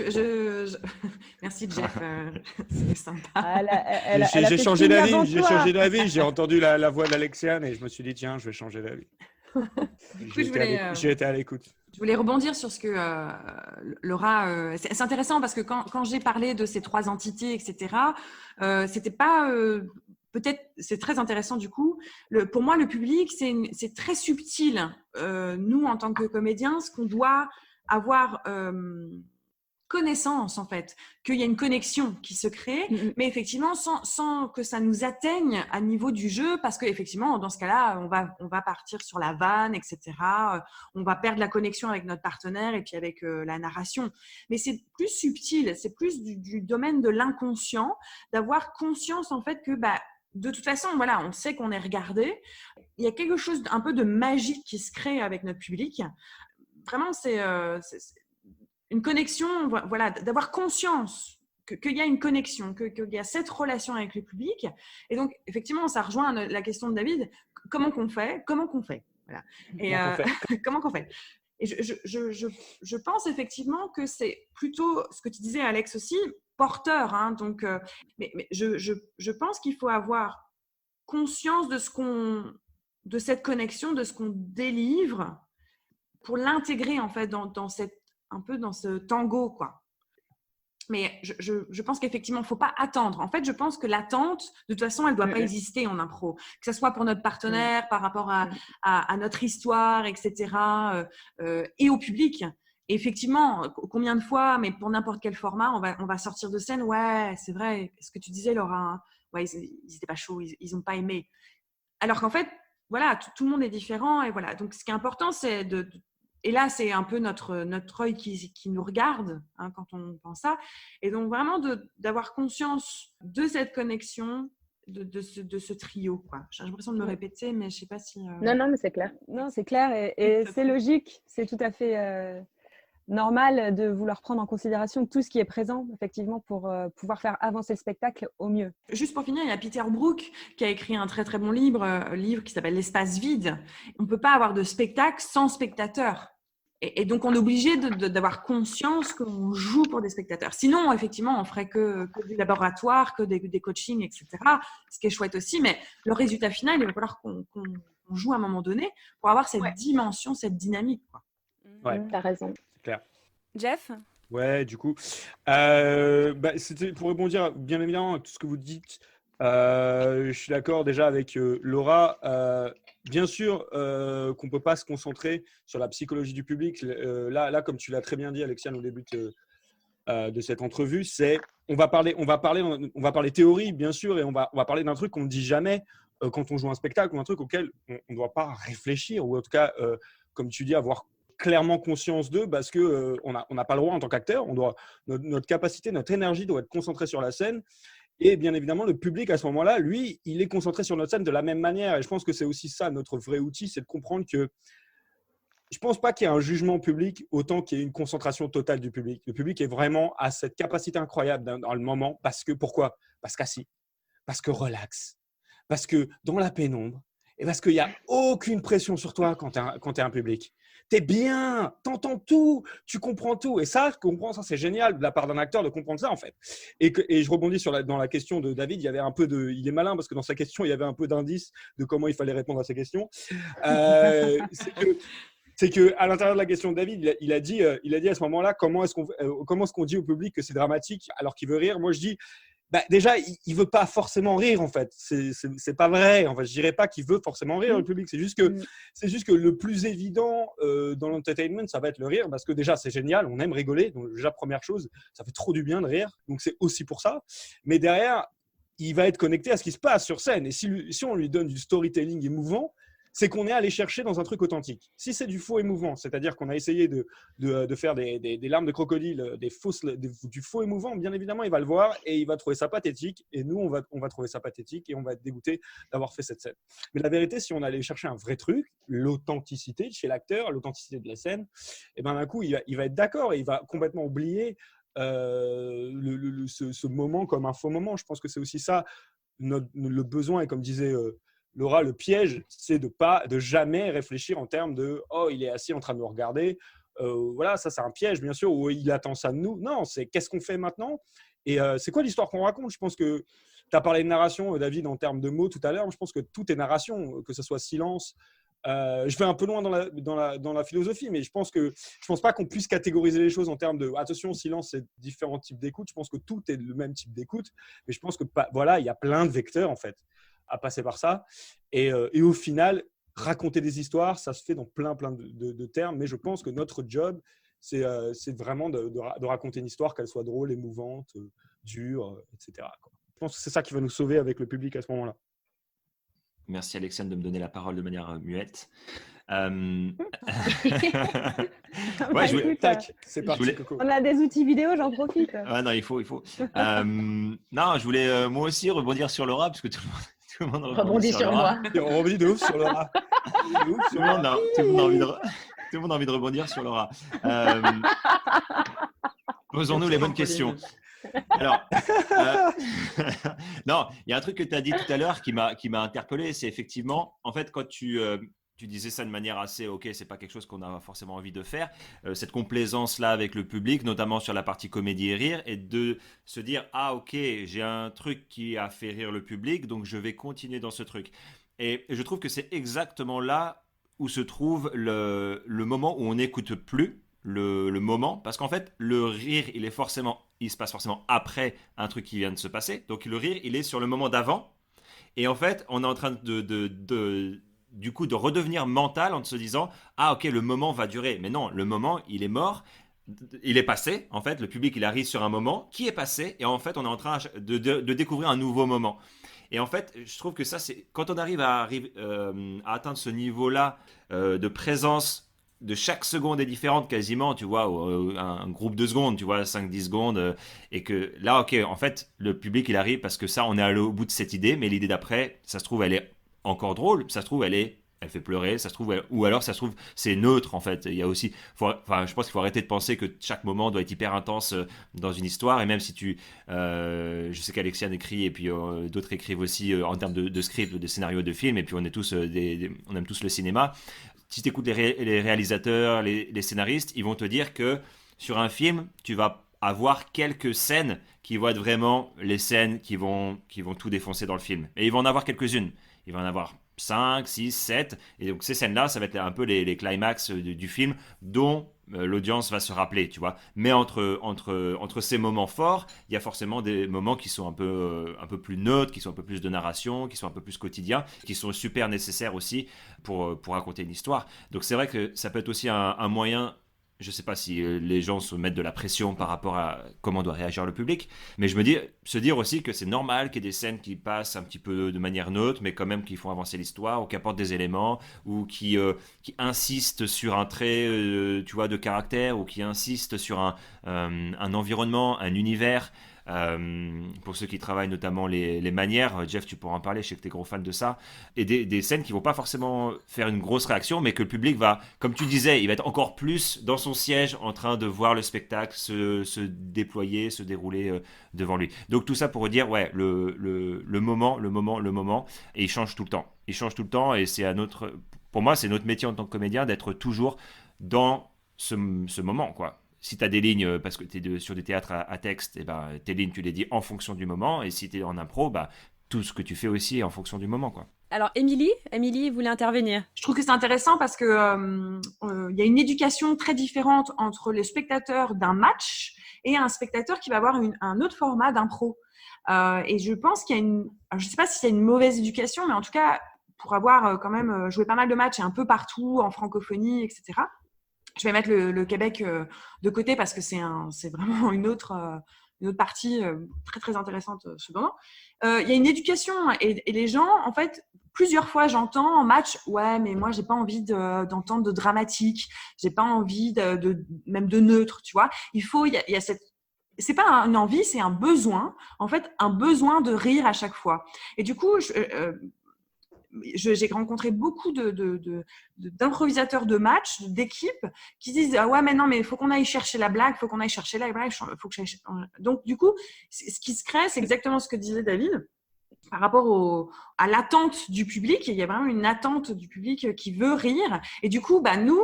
merci Jeff, c'est sympa. J'ai changé d'avis, j'ai entendu la voix d'Alexiane et je me suis dit tiens, je vais changer d'avis. J'ai été à l'écoute. Je voulais rebondir sur ce que Laura... c'est intéressant parce que quand j'ai parlé de ces trois entités, etc., c'était pas... peut-être, c'est très intéressant du coup. Pour moi, le public, c'est très subtil. Nous, en tant que comédiens, ce qu'on doit avoir connaissance, en fait, qu'il y a une connexion qui se crée, mais effectivement, sans que ça nous atteigne à niveau du jeu, parce qu'effectivement, dans ce cas-là, on va partir sur la vanne, etc. On va perdre la connexion avec notre partenaire et puis avec la narration. Mais c'est plus subtil, c'est plus du domaine de l'inconscient, d'avoir conscience, en fait, que de toute façon, voilà, on sait qu'on est regardé. Il y a quelque chose un peu de magique qui se crée avec notre public. Vraiment, c'est une connexion, voilà, d'avoir conscience qu'il y a une connexion, qu'il y a cette relation avec le public. Et donc, effectivement, ça rejoint la question de David. Comment qu'on fait voilà. Et comment qu'on fait Et je pense effectivement que c'est plutôt ce que tu disais, Alex, aussi, porteur. Hein, donc, mais je pense qu'il faut avoir conscience de cette connexion, de ce qu'on délivre pour l'intégrer en fait un peu dans ce tango, quoi. Mais je pense qu'effectivement, il ne faut pas attendre. En fait, je pense que l'attente, de toute façon, elle ne doit pas exister en impro. Que ce soit pour notre partenaire, par rapport à notre histoire, etc. Et au public. Et effectivement, combien de fois, mais pour n'importe quel format, on va sortir de scène. Ouais, c'est vrai, ce que tu disais, Laura. Hein, ouais, ils n'étaient pas chauds, ils n'ont pas aimé. Alors qu'en fait, voilà, tout le monde est différent. Et voilà. Donc, ce qui est important, c'est et là, c'est un peu notre œil qui nous regarde hein, quand on pense ça. Et donc, vraiment, d'avoir conscience de cette connexion, de ce trio. Quoi. J'ai l'impression de me répéter, mais je ne sais pas si… Non, mais c'est clair. Non, c'est clair et c'est logique. C'est tout à fait normal de vouloir prendre en considération tout ce qui est présent, effectivement, pour pouvoir faire avancer le spectacle au mieux. Juste pour finir, il y a Peter Brook qui a écrit un très, très bon livre qui s'appelle « L'espace vide ». On ne peut pas avoir de spectacle sans spectateur. Et donc, on est obligé d'avoir conscience qu'on joue pour des spectateurs. Sinon, effectivement, on ferait que du laboratoire, que des coachings, etc. Ce qui est chouette aussi. Mais le résultat final, il va falloir qu'on joue à un moment donné pour avoir cette dimension, cette dynamique. Quoi. Ouais. T'as raison. C'est clair. Jeff ? Ouais, du coup, c'était pour rebondir bien évidemment à tout ce que vous dites. Je suis d'accord déjà avec Laura. Bien sûr qu'on ne peut pas se concentrer sur la psychologie du public. Là, comme tu l'as très bien dit, Alexiane, au début de cette entrevue, on va parler théorie, bien sûr, et on va parler d'un truc qu'on ne dit jamais quand on joue un spectacle, ou un truc auquel on ne doit pas réfléchir, ou en tout cas, comme tu dis, avoir clairement conscience d'eux, parce que on n'a pas le droit en tant qu'acteur. Notre capacité, notre énergie doit être concentrée sur la scène. Et bien évidemment, le public, à ce moment-là, lui, il est concentré sur notre scène de la même manière. Et je pense que c'est aussi ça, notre vrai outil, c'est de comprendre que je ne pense pas qu'il y ait un jugement public autant qu'il y ait une concentration totale du public. Le public est vraiment à cette capacité incroyable dans le moment. Pourquoi ? Parce qu'assis, parce que relax, parce que dans la pénombre, et parce qu'il n'y a aucune pression sur toi quand tu es un public. Tu es bien, tu entends tout, tu comprends tout. Et ça, c'est génial de la part d'un acteur de comprendre ça, en fait. Et je rebondis dans la question de David. Il y avait un peu il est malin parce que dans sa question, il y avait un peu d'indices de comment il fallait répondre à ces questions. C'est que à l'intérieur de la question de David, il a dit à ce moment-là, comment est-ce qu'on dit au public que c'est dramatique alors qu'il veut rire. Moi, je dis… déjà, il veut pas forcément rire, en fait. C'est pas vrai. En fait, je dirais pas qu'il veut forcément rire, le public. C'est juste que le plus évident dans l'entertainment, ça va être le rire, parce que déjà, c'est génial. On aime rigoler. Donc, déjà, première chose, ça fait trop du bien de rire. Donc, c'est aussi pour ça. Mais derrière, il va être connecté à ce qui se passe sur scène. Et si on lui donne du storytelling émouvant, c'est qu'on est allé chercher dans un truc authentique. Si c'est du faux émouvant, c'est-à-dire qu'on a essayé de faire des larmes de crocodile, du faux émouvant, bien évidemment, il va le voir et il va trouver ça pathétique. Et nous, on va trouver ça pathétique et on va être dégoûté d'avoir fait cette scène. Mais la vérité, si on allait chercher un vrai truc, l'authenticité chez l'acteur, l'authenticité de la scène, et ben d'un coup, il va être d'accord et il va complètement oublier ce moment comme un faux moment. Je pense que c'est aussi ça, le besoin, et comme disait… Laura, le piège, c'est de jamais réfléchir en termes de « oh, il est assis en train de nous regarder ». Voilà, ça, c'est un piège, bien sûr, où il attend ça de nous. Non, c'est qu'est-ce qu'on fait maintenant ? Et c'est quoi l'histoire qu'on raconte ? Je pense que tu as parlé de narration, David, en termes de mots tout à l'heure. Je pense que tout est narration, que ce soit silence. Je vais un peu loin dans la philosophie, mais je pense pas qu'on puisse catégoriser les choses en termes de attention, silence, c'est différents types d'écoute. Je pense que tout est le même type d'écoute, mais je pense que voilà, il y a plein de vecteurs en fait à passer par ça. Et au final, raconter des histoires, ça se fait dans plein de termes, mais je pense que notre job, c'est vraiment de raconter une histoire, qu'elle soit drôle, émouvante, dure, etc. Je pense que c'est ça qui va nous sauver avec le public à ce moment-là. Merci Alexandre de me donner la parole de manière muette. Tac, c'est parti, Coco. On a des outils vidéo, j'en profite. Ah non, il faut. Non, je voulais moi aussi rebondir sur Laura, parce que tout le monde rebondit sur moi. On rebondit de ouf sur Laura. Tout le monde a envie de rebondir sur Laura. Posons-nous les bonnes questions. Alors, non, il y a un truc que tu as dit tout à l'heure qui m'a interpellé, c'est effectivement, en fait, quand tu tu disais ça de manière assez, ok, c'est pas quelque chose qu'on a forcément envie de faire, cette complaisance-là avec le public, notamment sur la partie comédie et rire, et de se dire, ah ok, j'ai un truc qui a fait rire le public, donc je vais continuer dans ce truc. Et je trouve que c'est exactement là où se trouve le moment où on n'écoute plus le moment, parce qu'en fait, le rire, il se passe forcément après un truc qui vient de se passer, donc le rire, il est sur le moment d'avant, et en fait, on est en train du coup, de redevenir mental en se disant, ah ok, le moment va durer. Mais non, le moment, il est mort. Il est passé, en fait, le public il arrive sur un moment qui est passé, et en fait on est en train de découvrir un nouveau moment. Et en fait, je trouve que ça, c'est quand on arrive à atteindre ce niveau-là de présence, de chaque seconde est différente quasiment, tu vois, un groupe de secondes, tu vois, 5-10 secondes, et que là, ok, en fait, le public il arrive parce que ça, on est allé au bout de cette idée, mais l'idée d'après, ça se trouve, elle est encore drôle, ça se trouve, elle fait pleurer, ça se trouve, ou alors ça se trouve, c'est neutre en fait. Il y a aussi, enfin, je pense qu'il faut arrêter de penser que chaque moment doit être hyper intense dans une histoire, et même si je sais qu'Alexiane écrit et puis d'autres écrivent aussi en termes de script, de scénario de film, et puis on est tous, on aime tous le cinéma. Si tu écoutes les réalisateurs, les scénaristes, ils vont te dire que sur un film, tu vas avoir quelques scènes qui vont être vraiment les scènes qui vont tout défoncer dans le film. Et ils vont en avoir quelques-unes. Il va en avoir 5, 6, 7. Et donc ces scènes-là, ça va être un peu les climax du film dont l'audience va se rappeler, tu vois. Mais entre ces moments forts, il y a forcément des moments qui sont un peu plus neutres, qui sont un peu plus de narration, qui sont un peu plus quotidiens, qui sont super nécessaires aussi pour raconter une histoire. Donc c'est vrai que ça peut être aussi un moyen. Je ne sais pas si les gens se mettent de la pression par rapport à comment doit réagir le public, mais je me dis, se dire aussi que c'est normal qu'il y ait des scènes qui passent un petit peu de manière neutre, mais quand même qui font avancer l'histoire, ou qui apportent des éléments, ou qui insistent sur un trait tu vois, de caractère, ou qui insistent sur un environnement, un univers. Pour ceux qui travaillent notamment les manières, Jeff, tu pourras en parler, je sais que tu es gros fan de ça, et des scènes qui vont pas forcément faire une grosse réaction, mais que le public va, comme tu disais, il va être encore plus dans son siège en train de voir le spectacle se déployer, se dérouler devant lui. Donc tout ça pour dire, ouais, le moment, et il change tout le temps. Il change tout le temps, et pour moi, c'est notre métier en tant que comédien d'être toujours dans ce moment, quoi. Si tu as des lignes, parce que tu es sur du théâtre à texte, et ben, tes lignes, tu les dis en fonction du moment. Et si tu es en impro, bah, tout ce que tu fais aussi est en fonction du moment, quoi. Alors, Émilie voulait intervenir. Je trouve que c'est intéressant parce que y a une éducation très différente entre les spectateurs d'un match et un spectateur qui va avoir un autre format d'impro. Et je pense qu'il y a alors, je ne sais pas si c'est une mauvaise éducation, mais en tout cas, pour avoir quand même joué pas mal de matchs et un peu partout en francophonie, etc., je vais mettre le Québec de côté parce que c'est vraiment une autre partie très, très intéressante cependant. Il y a une éducation et les gens, en fait, plusieurs fois, j'entends en match, ouais, mais moi, j'ai pas envie d'entendre de dramatique, j'ai pas envie même de neutre, tu vois. Il y a cette, c'est pas une envie, c'est un besoin, en fait, un besoin de rire à chaque fois. Et du coup, j'ai rencontré beaucoup d'improvisateurs de matchs, d'équipes, qui disent ah ouais mais non mais il faut qu'on aille chercher la blague, faut qu'on aille chercher la blague, faut que donc du coup ce qui se crée, c'est exactement ce que disait David par rapport à l'attente du public. Il y a vraiment une attente du public qui veut rire, et du coup bah nous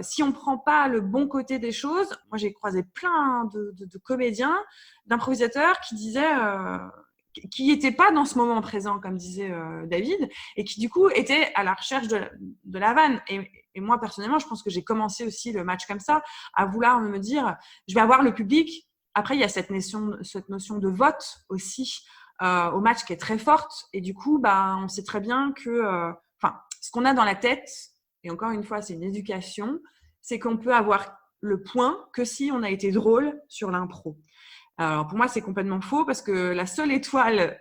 si on prend pas le bon côté des choses, moi j'ai croisé plein de comédiens, d'improvisateurs qui disaient qui n'étaient pas dans ce moment présent, comme disait David, et qui du coup étaient à la recherche de la vanne. Et moi, personnellement, je pense que j'ai commencé aussi le match comme ça, à vouloir me dire, je vais avoir le public. Après, il y a cette notion de vote aussi au match qui est très forte. Et du coup, bah, on sait très bien que ce qu'on a dans la tête, et encore une fois, c'est une éducation, c'est qu'on peut avoir le point que si on a été drôle sur l'impro. Alors, pour moi, c'est complètement faux parce que la seule étoile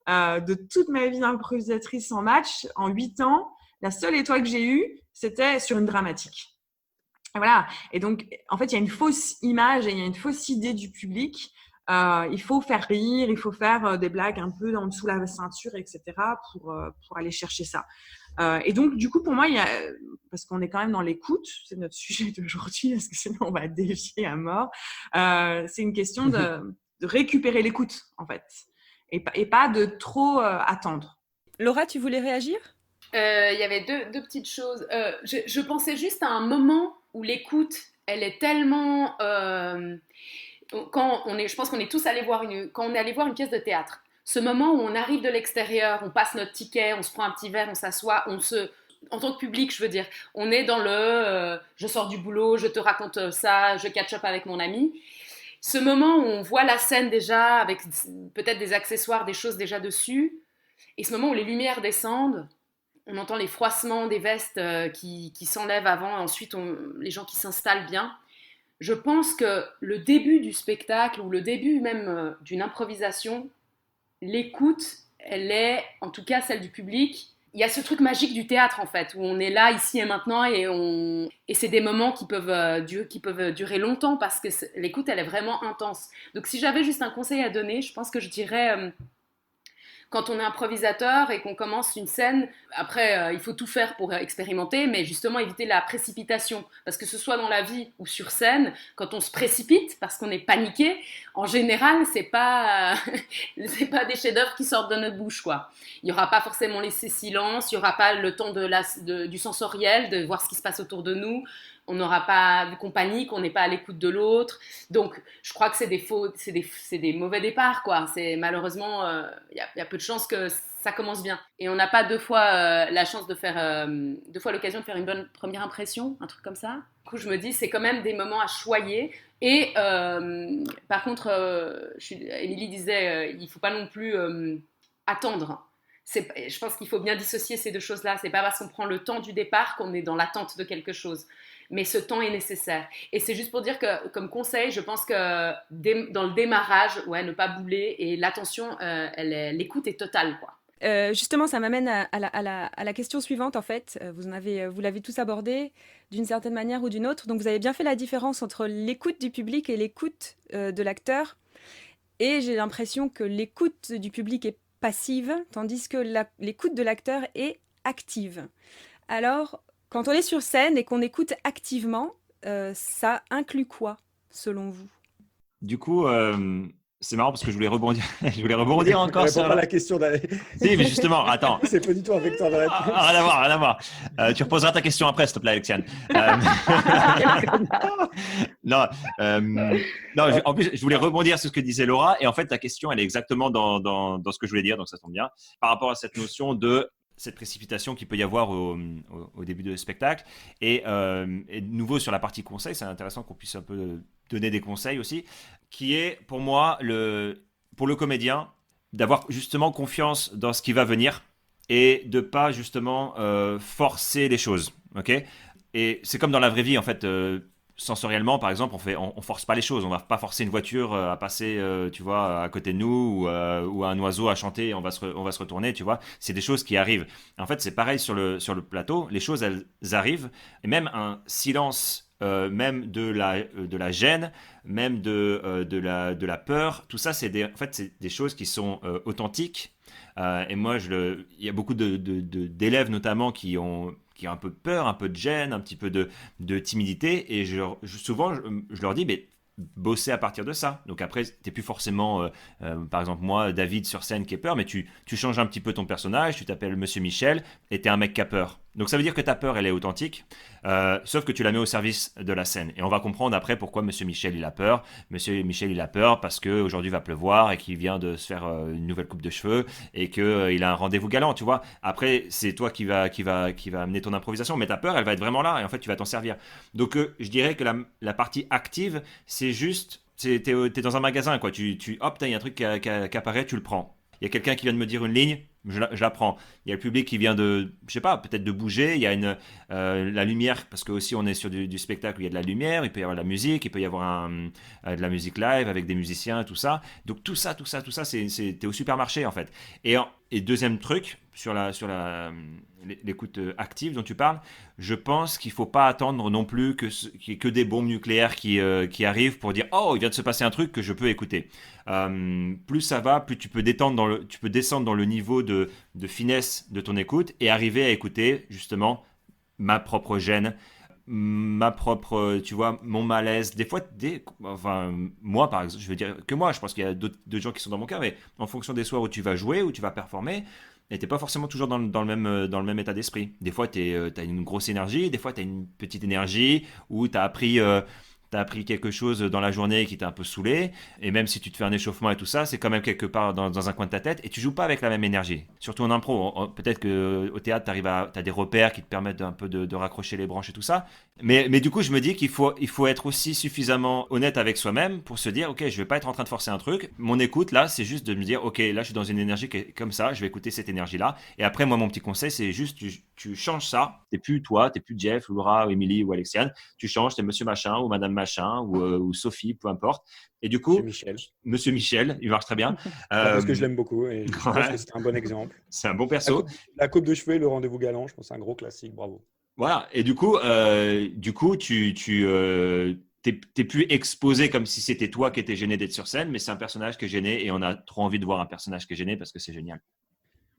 de toute ma vie d'improvisatrice en match, en 8 ans, la seule étoile que j'ai eue, c'était sur une dramatique. Et voilà. Et donc, en fait, il y a une fausse image et il y a une fausse idée du public. Il faut faire rire, il faut faire des blagues un peu en dessous de la ceinture, etc. pour aller chercher ça. Et donc, du coup, pour moi, parce qu'on est quand même dans l'écoute, c'est notre sujet d'aujourd'hui, parce que sinon on va dévier à mort. C'est une question de récupérer l'écoute, en fait, et pas de trop attendre. Laura, tu voulais réagir ? Il y avait deux petites choses. Je pensais juste à un moment où l'écoute, elle est tellement... je pense qu'on est tous allés quand on est allé voir une pièce de théâtre, ce moment où on arrive de l'extérieur, on passe notre ticket, on se prend un petit verre, on s'assoit, en tant que public, je veux dire, on est dans je sors du boulot, je te raconte ça, je catch up avec mon ami. Ce moment où on voit la scène déjà, avec peut-être des accessoires, des choses déjà dessus, et ce moment où les lumières descendent, on entend les froissements des vestes qui s'enlèvent avant, et ensuite les gens qui s'installent bien. Je pense que le début du spectacle, ou le début même d'une improvisation, l'écoute, elle est, en tout cas celle du public, il y a ce truc magique du théâtre en fait, où on est là, ici et maintenant, et c'est des moments qui peuvent durer longtemps parce que l'écoute, elle est vraiment intense. Donc si j'avais juste un conseil à donner, je pense que je dirais, quand on est improvisateur et qu'on commence une scène, après, il faut tout faire pour expérimenter, mais justement éviter la précipitation. Parce que ce soit dans la vie ou sur scène, quand on se précipite parce qu'on est paniqué, en général, c'est pas des chefs-d'œuvre qui sortent de notre bouche, quoi. Il n'y aura pas forcément laissé silence, il n'y aura pas le temps du sensoriel, de voir ce qui se passe autour de nous. On n'aura pas, vu qu'on panique, on n'est pas à l'écoute de l'autre. Donc, je crois que c'est des mauvais départs, quoi. Malheureusement, il y a peu de chances que ça commence bien. Et on n'a pas deux fois l'occasion de faire une bonne première impression, un truc comme ça. Du coup, je me dis, c'est quand même des moments à choyer. Et par contre, Émilie disait, il ne faut pas non plus attendre. Je pense qu'il faut bien dissocier ces deux choses-là. C'est pas parce qu'on prend le temps du départ qu'on est dans l'attente de quelque chose. Mais ce temps est nécessaire. Et c'est juste pour dire que, comme conseil, je pense que dans le démarrage, ne pas bouler, et l'attention, l'écoute est totale, quoi. Justement, ça m'amène à la question suivante, en fait. Vous l'avez tous abordé d'une certaine manière ou d'une autre. Donc, vous avez bien fait la différence entre l'écoute du public et l'écoute de l'acteur. Et j'ai l'impression que l'écoute du public est passive, tandis que l'écoute de l'acteur est active. Alors, quand on est sur scène et qu'on écoute activement, ça inclut quoi, selon vous? Du coup, c'est marrant parce que je voulais rebondir, encore Réponds sur pas à la question d'aller. Si, mais justement, attends. C'est pas du tout un vecteur de réponse. Rien à voir. Tu reposeras ta question après, s'il te plaît, Alexiane. Non, en plus, je voulais rebondir sur ce que disait Laura. Et en fait, ta question, elle est exactement dans ce que je voulais dire, donc ça tombe bien. Par rapport à cette notion de cette précipitation qu'il peut y avoir au début de spectacle. Et de nouveau, sur la partie conseil, c'est intéressant qu'on puisse un peu donner des conseils aussi, qui est pour moi, pour le comédien, d'avoir justement confiance dans ce qui va venir et de pas justement forcer les choses. Okay, et c'est comme dans la vraie vie, en fait. Sensoriellement, par exemple, on force pas les choses. On va pas forcer une voiture à passer, tu vois, à côté de nous, ou un oiseau à chanter. Et on va se retourner, tu vois. C'est des choses qui arrivent. En fait, c'est pareil sur le plateau. Les choses, elles arrivent. Et même un silence, même de la gêne, même de la peur. Tout ça, c'est des choses qui sont authentiques. Et moi, il y a beaucoup d'élèves notamment qui ont un peu de peur, un peu de gêne, un petit peu de timidité. Et souvent, je leur dis, mais bosser à partir de ça. Donc après, t'es plus forcément, par exemple moi, David sur scène qui est peur, mais tu changes un petit peu ton personnage, tu t'appelles Monsieur Michel et t'es un mec qui a peur. Donc ça veut dire que ta peur, elle est authentique, sauf que tu la mets au service de la scène. Et on va comprendre après pourquoi Monsieur Michel, il a peur. Monsieur Michel, il a peur parce qu'aujourd'hui va pleuvoir et qu'il vient de se faire une nouvelle coupe de cheveux et qu'il a un rendez-vous galant, tu vois. Après, c'est toi qui va amener ton improvisation, mais ta peur, elle va être vraiment là et en fait, tu vas t'en servir. Donc je dirais que la partie active, c'est juste, t'es dans un magasin, quoi. Hop, il y a un truc qui apparaît, tu le prends. Il y a quelqu'un qui vient de me dire une ligne, je la prends. Il y a le public qui vient de, je sais pas, peut-être de bouger. Il y a la lumière, parce que aussi on est sur du spectacle où il y a de la lumière, il peut y avoir de la musique, il peut y avoir de la musique live avec des musiciens, tout ça. Donc tout ça, t'es au supermarché en fait. Et deuxième truc, sur l'écoute active dont tu parles, je pense qu'il ne faut pas attendre non plus qu'il y ait que des bombes nucléaires qui arrivent pour dire « Oh, il vient de se passer un truc que je peux écouter ». Plus ça va, plus tu peux descendre dans le niveau de finesse de ton écoute et arriver à écouter justement ma propre gêne, ma propre, tu vois, mon malaise. Des fois, moi par exemple, je veux dire que moi, je pense qu'il y a d'autres gens qui sont dans mon cas, mais en fonction des soirs où tu vas jouer, où tu vas performer, et t'es pas forcément toujours dans le même état d'esprit. Des fois, t'as une grosse énergie, des fois, t'as une petite énergie, ou t'as appris quelque chose dans la journée qui t'a un peu saoulé, et même si tu te fais un échauffement et tout ça, c'est quand même quelque part dans un coin de ta tête, et tu joues pas avec la même énergie. Surtout en impro. Peut-être qu'au théâtre, t'as des repères qui te permettent un peu de raccrocher les branches et tout ça. Mais du coup, je me dis qu'il faut être aussi suffisamment honnête avec soi-même pour se dire, ok, je vais pas être en train de forcer un truc. Mon écoute, là, c'est juste de me dire, ok, là, je suis dans une énergie qui est comme ça, je vais écouter cette énergie-là. Et après, moi, mon petit conseil, c'est juste, tu changes ça. T'es plus toi, t'es plus Jeff, Laura, ou Émilie ou Alexiane. Tu changes, t'es Monsieur Machin ou Madame Machin ou Sophie, peu importe. Et du Monsieur coup, Michel. Monsieur Michel, il marche très bien. Parce que je l'aime beaucoup et je pense Ouais, que c'est un bon exemple. c'est un bon La perso. coupe, la coupe de cheveux et le rendez-vous galant, je pense que c'est un gros classique, bravo. Voilà. Et du coup, t'es plus exposé comme si c'était toi qui étais gêné d'être sur scène, mais c'est un personnage qui est gêné et on a trop envie de voir un personnage qui est gêné parce que c'est génial.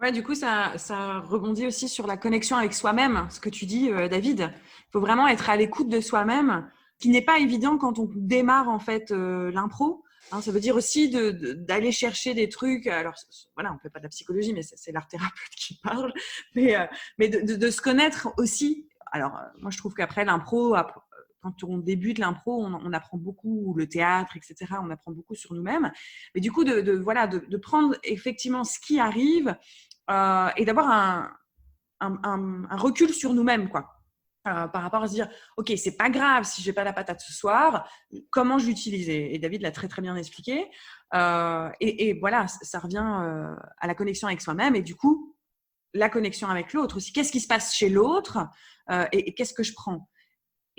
Ouais, du coup, ça rebondit aussi sur la connexion avec soi-même, ce que tu dis, David. Il faut vraiment être à l'écoute de soi-même, qui n'est pas évident quand on démarre en fait l'impro. Hein, ça veut dire aussi d'aller chercher des trucs. Alors voilà, on ne fait pas de la psychologie, mais c'est l'art thérapeute qui parle. Mais de se connaître aussi. Alors moi, je trouve qu'après l'impro, quand on débute l'impro, on apprend beaucoup le théâtre, etc. On apprend beaucoup sur nous-mêmes. Mais du coup, voilà, de prendre effectivement ce qui arrive et d'avoir un recul sur nous-mêmes, quoi. Par rapport à se dire, ok, c'est pas grave si j'ai pas la patate ce soir, comment je l'utilise? Et David l'a très très bien expliqué. Et voilà, ça revient à la connexion avec soi-même et du coup, la connexion avec l'autre aussi. Qu'est-ce qui se passe chez l'autre et qu'est-ce que je prends?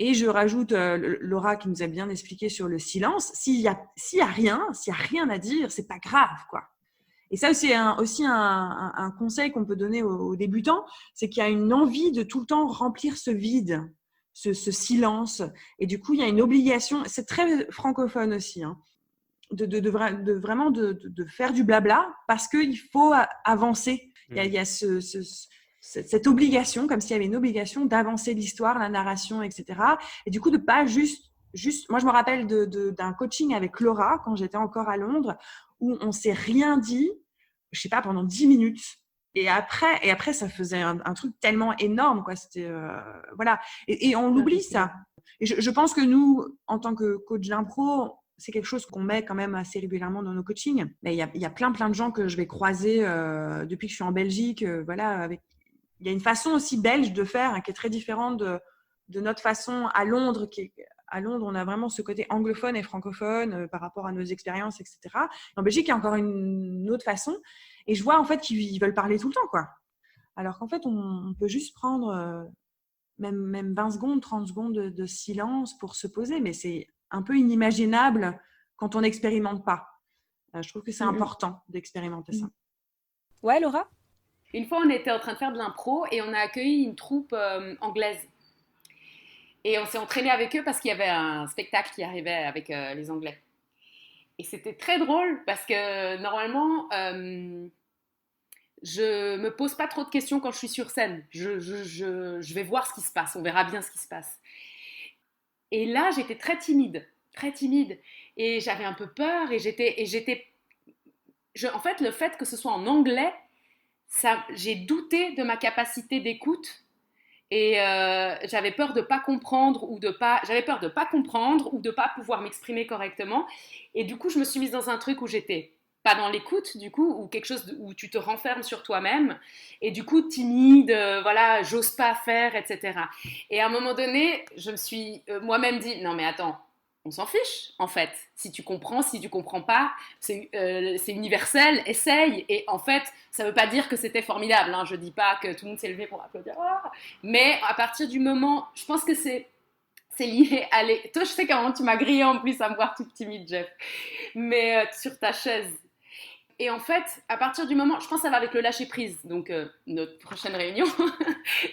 Et je rajoute Laura qui nous a bien expliqué sur le silence. S'il y a rien à dire, c'est pas grave, quoi. Et ça, c'est aussi un conseil qu'on peut donner aux débutants, c'est qu'il y a une envie de tout le temps remplir ce vide, ce silence. Et du coup, il y a une obligation, c'est très francophone aussi, hein, vraiment de faire du blabla parce qu'il faut avancer. Il y a cette obligation, comme s'il y avait une obligation d'avancer l'histoire, la narration, etc. Et du coup, de pas juste moi, je me rappelle d'un coaching avec Laura quand j'étais encore à Londres où on s'est rien dit, je sais pas, pendant 10 minutes. Et après, ça faisait un truc tellement énorme, quoi. C'était, voilà. Et on l'oublie, ça. Et je pense que nous, en tant que coach d'impro, c'est quelque chose qu'on met quand même assez régulièrement dans nos coachings. Mais il y a plein de gens que je vais croiser depuis que je suis en Belgique. Voilà, il y a une façon aussi belge de faire, hein, qui est très différente de notre façon à Londres. À Londres, on a vraiment ce côté anglophone et francophone par rapport à nos expériences, etc. En Belgique, il y a encore une autre façon. Et je vois en fait qu'ils veulent parler tout le temps, quoi. Alors qu'en fait, on peut juste prendre même 20 secondes, 30 secondes de silence pour se poser. Mais c'est un peu inimaginable quand on n'expérimente pas. Je trouve que c'est important d'expérimenter ça. Ouais, Laura? Une fois, on était en train de faire de l'impro et on a accueilli une troupe anglaise. Et on s'est entraîné avec eux parce qu'il y avait un spectacle qui arrivait avec les Anglais. Et c'était très drôle parce que normalement, je me pose pas trop de questions quand je suis sur scène. Je vais voir ce qui se passe, on verra bien ce qui se passe. Et là, j'étais très timide, très timide. Et j'avais un peu peur en fait, le fait que ce soit en anglais, j'ai douté de ma capacité d'écoute. Et j'avais peur de pas comprendre j'avais peur de pas comprendre ou de pas pouvoir m'exprimer correctement. Et du coup, je me suis mise dans un truc où j'étais pas dans l'écoute, du coup, ou quelque chose où tu te renfermes sur toi-même. Et du coup, timide, voilà, j'ose pas faire, etc. Et à un moment donné, je me suis moi-même dit, non mais attends, on s'en fiche, en fait. Si tu comprends pas, c'est universel, essaye. Et en fait, ça veut pas dire que c'était formidable, hein. Je dis pas que tout le monde s'est levé pour applaudir. Mais à partir du moment, je pense que c'est lié à toi, je sais comment tu m'as grillé en plus à me voir toute timide, Jeff. Mais sur ta chaise. Et en fait, à partir du moment, je pense que ça va avec le lâcher prise, donc notre prochaine réunion.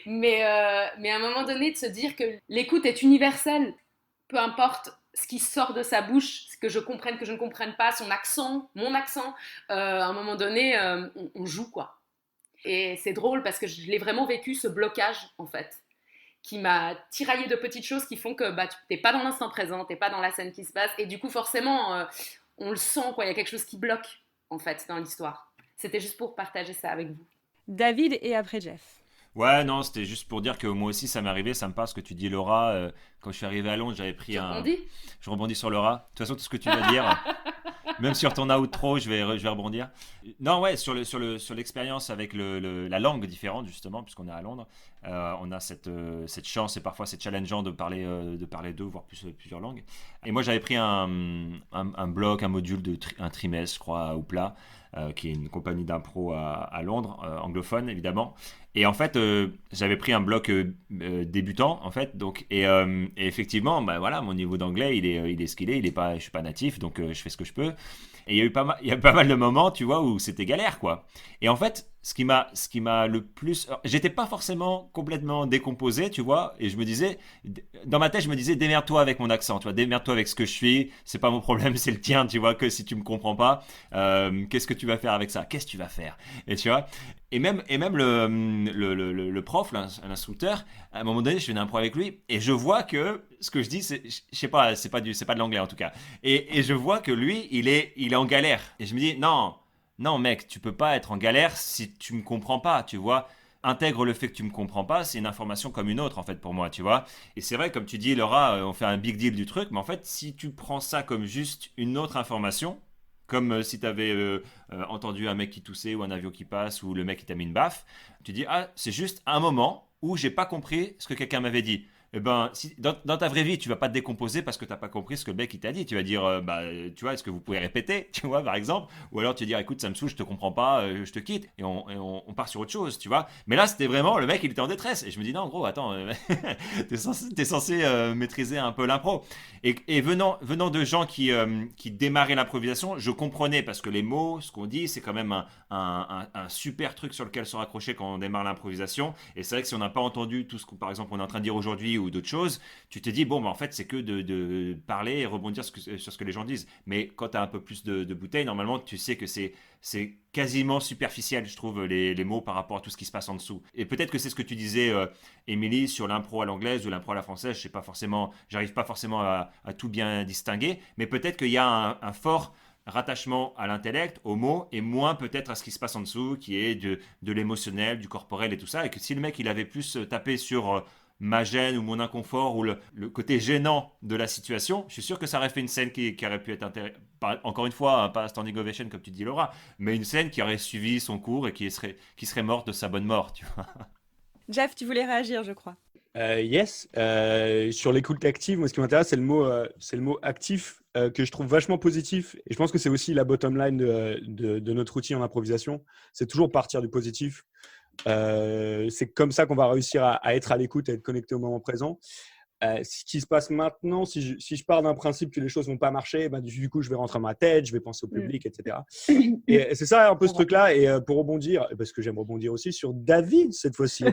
mais à un moment donné, de se dire que l'écoute est universelle, peu importe ce qui sort de sa bouche, que je comprenne, que je ne comprenne pas, son accent, mon accent, à un moment donné, on joue, quoi. Et c'est drôle parce que je l'ai vraiment vécu, ce blocage, en fait, qui m'a tiraillé de petites choses qui font que tu n'es pas dans l'instant présent, tu n'es pas dans la scène qui se passe. Et du coup, forcément, on le sent, quoi. Il y a quelque chose qui bloque, en fait, dans l'histoire. C'était juste pour partager ça avec vous. David et après Jeff. Ouais, non, c'était juste pour dire que moi aussi, ça m'est arrivé. Ça me parle ce que tu dis, Laura. Quand je suis arrivé à Londres, j'avais pris Tu un. rebondis? Je rebondis sur Laura. De toute façon, tout ce que tu vas dire, même sur ton outro, je vais rebondir. Non, ouais, sur l'expérience avec la langue différente, justement, puisqu'on est à Londres, on a cette chance et parfois c'est challengeant de parler deux, voire plusieurs langues. Et moi, j'avais pris un bloc, un module un trimestre, je crois, à Oupla, qui est une compagnie d'impro à Londres, anglophone, évidemment. Et en fait, j'avais pris un bloc débutant, en fait, et effectivement, bah, voilà, mon niveau d'anglais, il est ce qu'il est, je suis pas natif, donc je fais ce que je peux. Et il y a eu pas mal de moments, tu vois, où c'était galère, quoi. Et en fait, ce qui m'a le plus, alors, j'étais pas forcément complètement décomposé, tu vois, et je me disais, dans ma tête, je me disais, démerde-toi avec mon accent, tu vois, démerde-toi avec ce que je suis, c'est pas mon problème, c'est le tien, tu vois, que si tu me comprends pas, qu'est-ce que tu vas faire avec ça? Qu'est-ce que tu vas faire? Et tu vois, et même le prof, l'instructeur, à un moment donné, je fais une impro avec lui et je vois que ce que je dis, je sais pas, c'est pas de l'anglais en tout cas. Et je vois que lui, il est en galère. Et je me dis, non, non, mec, tu peux pas être en galère si tu me comprends pas, tu vois. Intègre le fait que tu me comprends pas, c'est une information comme une autre en fait pour moi, tu vois. Et c'est vrai, comme tu dis, Laura, on fait un big deal du truc, mais en fait, si tu prends ça comme juste une autre information, comme si tu avais entendu un mec qui toussait ou un avion qui passe ou le mec qui t'a mis une baffe, tu dis ah c'est juste un moment où j'ai pas compris ce que quelqu'un m'avait dit. Eh ben, si, dans ta vraie vie, tu vas pas te décomposer parce que t'as pas compris ce que le mec il t'a dit. Tu vas dire, tu vois, est-ce que vous pouvez répéter, tu vois, par exemple, ou alors tu vas dire, écoute, ça me saoule, je te comprends pas, je te quitte, et on part sur autre chose, tu vois. Mais là, c'était vraiment le mec, il était en détresse, et je me dis non, gros, attends, t'es censé maîtriser un peu l'impro. Et venant de gens qui démarraient l'improvisation, je comprenais parce que les mots, ce qu'on dit, c'est quand même un super truc sur lequel se raccrocher quand on démarre l'improvisation. Et c'est vrai que si on n'a pas entendu tout ce que, par exemple, on est en train de dire aujourd'hui ou d'autres choses, tu te dis, bon, bah, en fait, c'est que de parler et rebondir sur ce que les gens disent. Mais quand tu as un peu plus de bouteilles, normalement, tu sais que c'est quasiment superficiel, je trouve, les mots par rapport à tout ce qui se passe en dessous. Et peut-être que c'est ce que tu disais, Émilie, sur l'impro à l'anglaise ou l'impro à la française. Je sais pas forcément, j'arrive pas forcément à tout bien distinguer, mais peut-être qu'il y a un fort rattachement à l'intellect, aux mots, et moins peut-être à ce qui se passe en dessous, qui est de l'émotionnel, du corporel et tout ça. Et que si le mec, il avait plus tapé sur ma gêne ou mon inconfort ou le côté gênant de la situation, je suis sûr que ça aurait fait une scène qui aurait pu être intéressante. Encore une fois, hein, pas standing ovation comme tu dis Laura, mais une scène qui aurait suivi son cours et qui serait morte de sa bonne mort, tu vois. Jeff, tu voulais réagir, je crois. Yes. Sur l'écoute active, moi, ce qui m'intéresse, c'est le mot actif que je trouve vachement positif. Et je pense que c'est aussi la bottom line de notre outil en improvisation. C'est toujours partir du positif. C'est comme ça qu'on va réussir à être à l'écoute, à être connecté au moment présent. Ce qui se passe maintenant, si je pars d'un principe que les choses ne vont pas marcher, ben, du coup, je vais rentrer dans ma tête, je vais penser au public, etc. Et c'est ça un peu ce truc-là. Et pour rebondir, parce que j'aime rebondir aussi sur David cette fois-ci,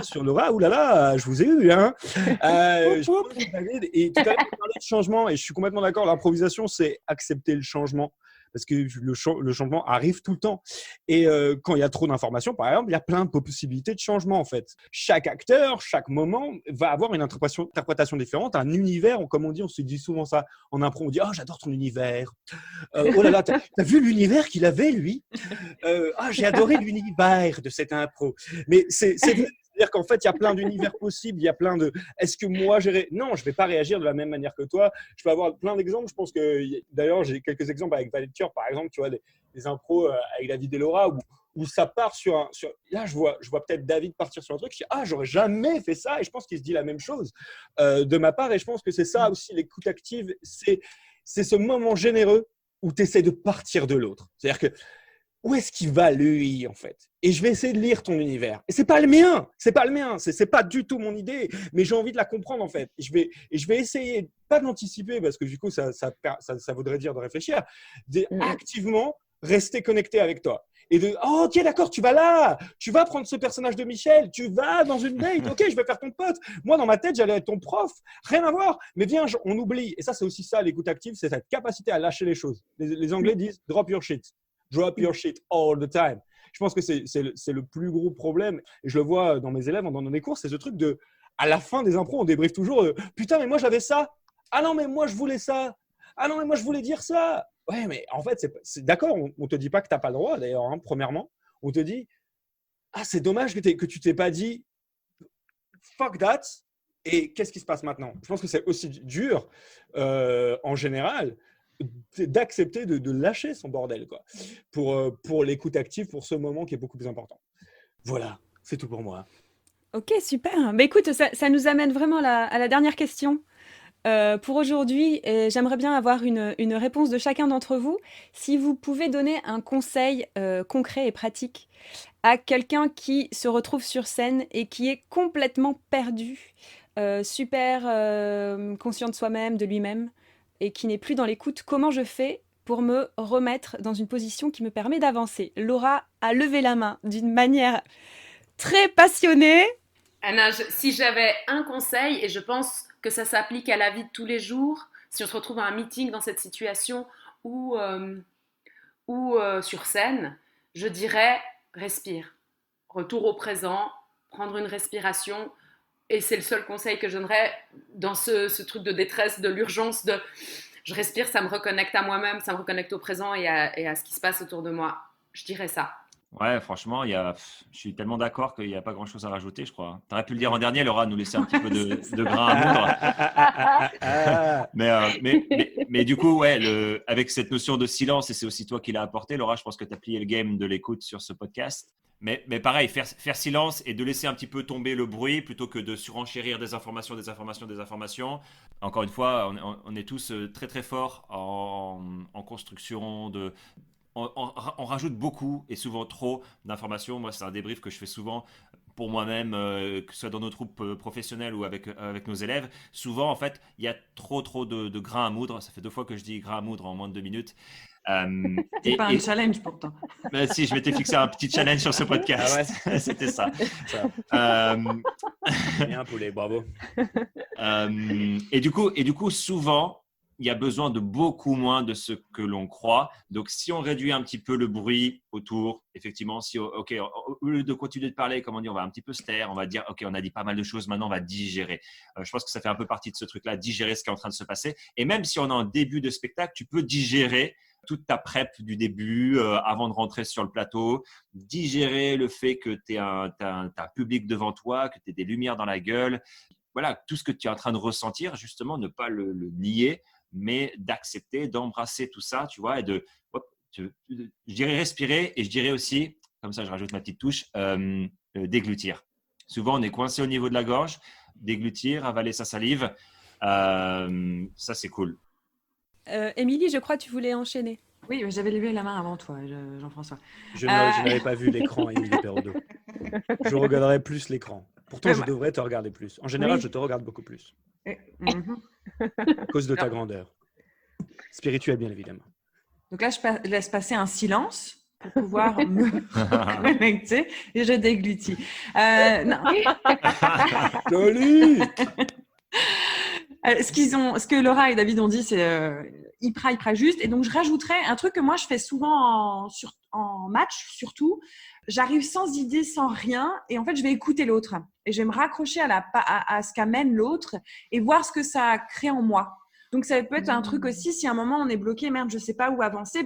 sur Laura, oulala, je vous ai eu. Hein. Je pense que David, et tout à l'heure, on parlait de changement, et je suis complètement d'accord. L'improvisation, c'est accepter le changement. Parce que le changement arrive tout le temps. Et quand il y a trop d'informations, par exemple, il y a plein de possibilités de changement, en fait. Chaque acteur, chaque moment va avoir une interprétation différente, un univers, comme on dit, on se dit souvent ça en impro, on dit « Oh, j'adore ton univers. Oh là là, t'as vu l'univers qu'il avait, lui j'ai adoré l'univers de cette impro. » Mais c'est-à-dire qu'en fait, il y a plein d'univers possibles, il y a plein de… Est-ce que moi, non, je ne vais pas réagir de la même manière que toi. Je peux avoir plein d'exemples. Je pense que, d'ailleurs, j'ai quelques exemples avec Valet de Cœur, par exemple, tu vois, des impros avec David et Laura, où ça part sur… Là, je vois peut-être David partir sur un truc, je dis, j'aurais jamais fait ça. Et je pense qu'il se dit la même chose de ma part. Et je pense que c'est ça aussi, l'écoute active, c'est ce moment généreux où tu essaies de partir de l'autre. C'est-à-dire que, où est-ce qu'il va, lui, en fait? Et je vais essayer de lire ton univers. Et c'est pas le mien. C'est pas du tout mon idée. Mais j'ai envie de la comprendre, en fait. Et je vais essayer, pas d'anticiper, parce que du coup, ça voudrait dire de réfléchir, activement rester connecté avec toi. Et ok, d'accord, tu vas là. Tu vas prendre ce personnage de Michel. Tu vas dans une date. Ok, je vais faire ton pote. Moi, dans ma tête, j'allais être ton prof. Rien à voir. Mais viens, on oublie. Et ça, c'est aussi ça, l'écoute active, c'est cette capacité à lâcher les choses. Les Anglais disent « drop your shit ». Drop your shit all the time. Je pense que c'est le plus gros problème. Et je le vois dans mes élèves, dans mes cours, c'est ce truc de, à la fin des impros, on débriefe toujours putain, mais moi j'avais ça. Ah non, mais moi je voulais ça. Ah non, mais moi je voulais dire ça. Ouais, mais en fait, c'est d'accord, on te dit pas que tu n'as pas le droit, d'ailleurs, hein, premièrement. On te dit, ah, c'est dommage que tu t'es pas dit fuck that. Et qu'est-ce qui se passe maintenant? Je pense que c'est aussi dur, en général, d'accepter de lâcher son bordel, quoi, pour l'écoute active, pour ce moment qui est beaucoup plus important. Voilà, c'est tout pour moi. Ok, super. Bah, écoute, ça nous amène vraiment à la dernière question pour aujourd'hui. Et j'aimerais bien avoir une réponse de chacun d'entre vous. Si vous pouvez donner un conseil concret et pratique à quelqu'un qui se retrouve sur scène et qui est complètement perdu, super conscient de soi-même, de lui-même, et qui n'est plus dans l'écoute, comment je fais pour me remettre dans une position qui me permet d'avancer? Laura a levé la main d'une manière très passionnée. Anna, si j'avais un conseil, et je pense que ça s'applique à la vie de tous les jours, si on se retrouve à un meeting dans cette situation ou sur scène, je dirais respire. Retour au présent, prendre une respiration. Et c'est le seul conseil que je donnerais dans ce truc de détresse, de l'urgence, de je respire, ça me reconnecte à moi-même, ça me reconnecte au présent et à ce qui se passe autour de moi. Je dirais ça. Ouais, franchement, je suis tellement d'accord qu'il n'y a pas grand-chose à rajouter, je crois. Tu aurais pu le dire en dernier, Laura, nous laisser un petit peu de grain à moudre. Mais du coup, ouais, avec cette notion de silence, et c'est aussi toi qui l'as apporté, Laura, je pense que tu as plié le game de l'écoute sur ce podcast. Mais pareil, faire silence et de laisser un petit peu tomber le bruit plutôt que de surenchérir des informations. Encore une fois, on est tous très très forts en construction on rajoute beaucoup et souvent trop d'informations. Moi, c'est un débrief que je fais souvent pour moi-même, que ce soit dans nos troupes professionnelles ou avec nos élèves. Souvent, en fait, il y a trop de grains à moudre. Ça fait 2 fois que je dis grains à moudre en moins de 2 minutes. C'est pas un challenge pourtant. Mais si, je m'étais fixé un petit challenge sur ce podcast. Ah ouais. C'était ça. Bien, poulet, bravo. Et du coup, souvent, il y a besoin de beaucoup moins de ce que l'on croit. Donc, si on réduit un petit peu le bruit autour, effectivement, au lieu de continuer de parler, comme on dit, on va un petit peu se taire, on va dire, OK, on a dit pas mal de choses, maintenant on va digérer. Je pense que ça fait un peu partie de ce truc-là, digérer ce qui est en train de se passer. Et même si on est en début de spectacle, tu peux digérer toute ta prep du début avant de rentrer sur le plateau, digérer le fait que tu as un public devant toi, que tu aies des lumières dans la gueule. Voilà, tout ce que tu es en train de ressentir, justement, ne pas le nier, mais d'accepter, d'embrasser tout ça, tu vois, et je dirais respirer, et je dirais aussi, comme ça je rajoute ma petite touche, déglutir. Souvent, on est coincé au niveau de la gorge, déglutir, avaler sa salive, ça c'est cool. Émilie, je crois que tu voulais enchaîner. Oui, mais j'avais levé la main avant toi, Jean-François. Je n'avais pas vu l'écran, Émilie Perraudot. Je regarderai plus l'écran. Pourtant, je devrais te regarder plus. En général, je te regarde beaucoup plus. À cause de ta grandeur. Spirituelle, bien évidemment. Donc là, je laisse passer un silence pour pouvoir me connecter et je déglutis. Non. Joli. Ce que Laura et David ont dit, c'est hyper juste. Et donc, je rajouterais un truc que moi, je fais souvent en match, surtout. J'arrive sans idée, sans rien. Et en fait, je vais écouter l'autre. Et je vais me raccrocher à ce qu'amène l'autre et voir ce que ça crée en moi. Donc, ça peut être un truc aussi, si à un moment, on est bloqué, merde, je ne sais pas où avancer,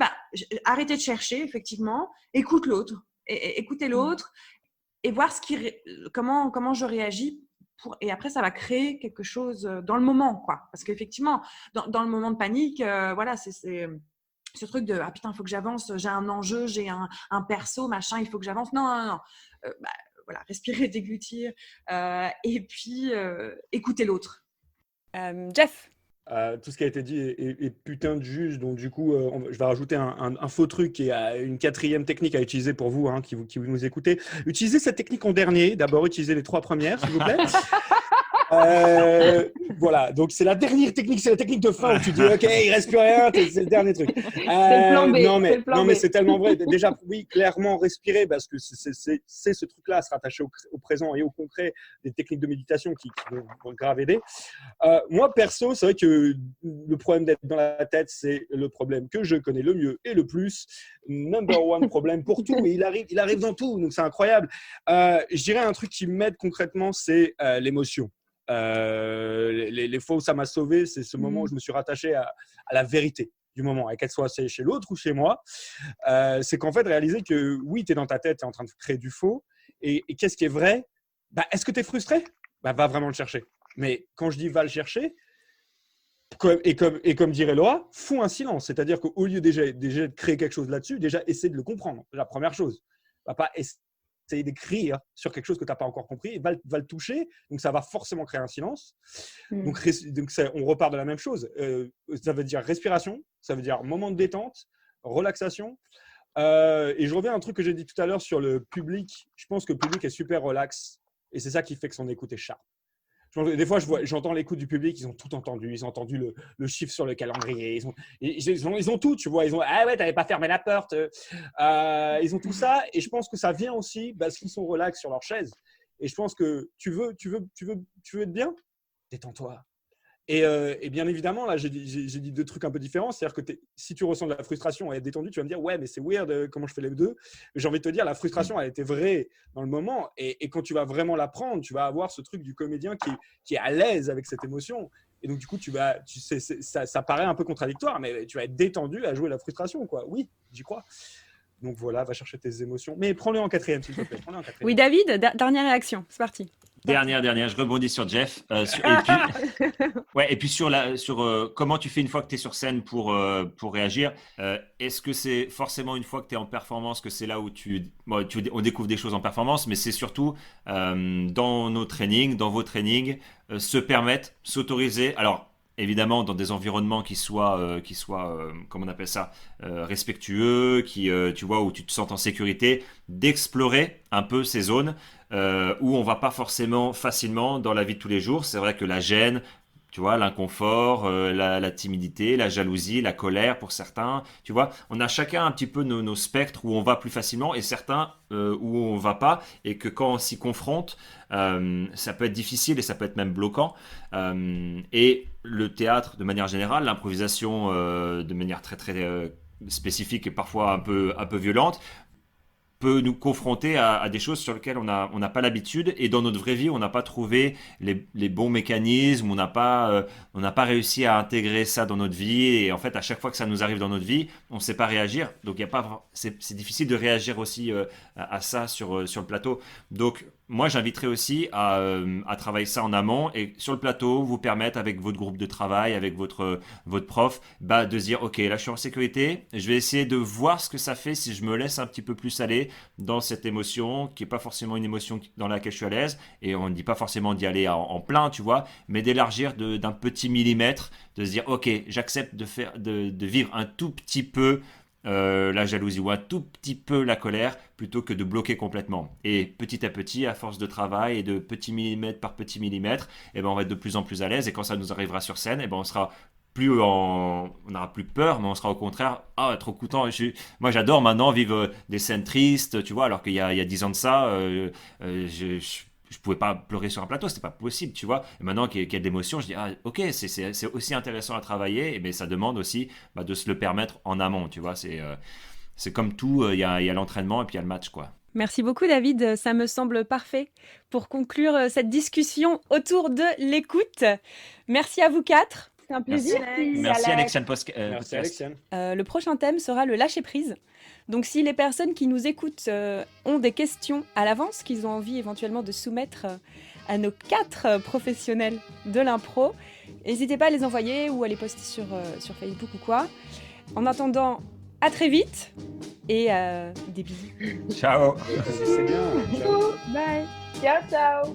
arrêtez de chercher, effectivement. Écoute l'autre. Écoutez l'autre et voir comment je réagis. Et après, ça va créer quelque chose dans le moment, quoi. Parce qu'effectivement, dans le moment de panique, voilà, c'est ce truc de « Ah putain, il faut que j'avance, j'ai un enjeu, j'ai un perso, machin, il faut que j'avance. » Non. Voilà, respirer, déglutir et puis écouter l'autre. Jeff. Tout ce qui a été dit est putain de juste. Donc, du coup, je vais rajouter un faux truc qui est une 4e technique à utiliser pour vous, qui vous nous écoutez. Utilisez cette technique en dernier. D'abord, utilisez les 3 premières, s'il vous plaît. Voilà, donc c'est la dernière technique, c'est la technique de fin où tu dis ok, il reste plus rien, c'est le dernier truc. C'est le plan B. Non mais c'est tellement vrai. Déjà, oui, clairement respirer parce que c'est ce truc-là, se rattacher au présent et au concret, des techniques de méditation qui vont grave aider. Moi perso, c'est vrai que le problème d'être dans la tête, c'est le problème que je connais le mieux et le plus. Number one problème pour tout, et il arrive dans tout, donc c'est incroyable. Je dirais un truc qui m'aide concrètement, c'est l'émotion. Les fois où ça m'a sauvé, c'est ce moment où je me suis rattaché à la vérité du moment, et qu'elle soit chez l'autre ou chez moi. C'est qu'en fait, réaliser que oui, tu es dans ta tête, tu es en train de créer du faux, Et qu'est-ce qui est vrai? Est-ce que tu es frustré? Va vraiment le chercher. Mais quand je dis va le chercher, comme dirait Laura, fous un silence. C'est-à-dire qu'au lieu déjà de créer quelque chose là-dessus, déjà essaie de le comprendre. La première chose. Va pas essayer d'écrire sur quelque chose que tu n'as pas encore compris. Va le toucher. Donc, ça va forcément créer un silence. Donc on repart de la même chose. Ça veut dire respiration. Ça veut dire moment de détente, relaxation. Et je reviens à un truc que j'ai dit tout à l'heure sur le public. Je pense que le public est super relax. Et c'est ça qui fait que son écoute est sharp. Des fois, j'entends l'écoute du public, ils ont tout entendu. Ils ont entendu le chiffre sur le calendrier. Ils ont tout, tu vois. Ils ont ah ouais, t'avais pas fermé la porte. Ils ont tout ça. Et je pense que ça vient aussi parce qu'ils sont relax sur leur chaise. Et je pense que tu veux être bien, détends-toi. Et bien évidemment, là, j'ai dit deux trucs un peu différents. C'est-à-dire que si tu ressens de la frustration et être détendu, tu vas me dire, ouais, mais c'est weird, comment je fais les deux. J'ai envie de te dire, la frustration, elle était vraie dans le moment. Et quand tu vas vraiment la prendre, tu vas avoir ce truc du comédien qui est à l'aise avec cette émotion. Et donc, du coup, ça paraît un peu contradictoire, mais tu vas être détendu à jouer la frustration, quoi. Oui, j'y crois. Donc voilà, va chercher tes émotions. Mais prends-les en quatrième, s'il te plaît. Oui, David, dernière réaction. C'est parti. Dernière, je rebondis sur Jeff. Et puis sur comment tu fais une fois que tu es sur scène pour réagir. Est-ce que c'est forcément une fois que tu es en performance que c'est là où on découvre des choses en performance, mais c'est surtout dans nos trainings, dans vos trainings, se permettre, s'autoriser. Alors, évidemment, dans des environnements qui soient comment on appelle ça, respectueux, tu vois, où tu te sens en sécurité, d'explorer un peu ces zones où on va pas forcément facilement dans la vie de tous les jours. C'est vrai que la gêne, tu vois, l'inconfort, la timidité, la jalousie, la colère pour certains, tu vois, on a chacun un petit peu nos spectres où on va plus facilement et certains où on va pas, et que quand on s'y confronte, ça peut être difficile et ça peut être même bloquant. Et le théâtre, de manière générale, l'improvisation de manière très très spécifique et parfois un peu violente, peut nous confronter à des choses sur lesquelles on n'a pas l'habitude, et dans notre vraie vie on n'a pas trouvé les bons mécanismes, on n'a pas réussi à intégrer ça dans notre vie, et en fait à chaque fois que ça nous arrive dans notre vie on ne sait pas réagir, donc c'est difficile de réagir aussi à ça sur le plateau. Donc moi j'inviterais aussi à travailler ça en amont, et sur le plateau vous permettre avec votre groupe de travail, avec votre prof, de se dire ok, là je suis en sécurité, je vais essayer de voir ce que ça fait si je me laisse un petit peu plus aller dans cette émotion qui n'est pas forcément une émotion dans laquelle je suis à l'aise, et on ne dit pas forcément d'y aller en plein, tu vois, mais d'élargir d'un petit millimètre, de se dire ok, j'accepte de vivre un tout petit peu la jalousie ou un tout petit peu la colère, plutôt que de bloquer complètement. Et petit à petit, à force de travail et de petit millimètre par petit millimètre, on va être de plus en plus à l'aise, et quand ça nous arrivera sur scène, on sera on n'aura plus peur, mais on sera au contraire trop content. Moi j'adore maintenant vivre des scènes tristes, tu vois, alors qu'il y a 10 ans de ça je pouvais pas pleurer sur un plateau, c'était pas possible, tu vois. Et maintenant qu'il y a de l'émotion, je dis ok, c'est aussi intéressant à travailler, et ça demande aussi de se le permettre en amont, tu vois. C'est comme tout, il y a l'entraînement et puis il y a le match, quoi. Merci beaucoup David, ça me semble parfait pour conclure cette discussion autour de l'écoute. Merci à vous quatre. C'est un plaisir. Merci Alexiane. Merci Alexiane. Le prochain thème sera le lâcher-prise. Donc si les personnes qui nous écoutent ont des questions à l'avance qu'ils ont envie éventuellement de soumettre à nos 4 professionnels de l'impro, n'hésitez pas à les envoyer ou à les poster sur Facebook ou quoi. En attendant, à très vite et des bisous. Ciao. C'est bien. Ciao. Bye. Ciao, ciao.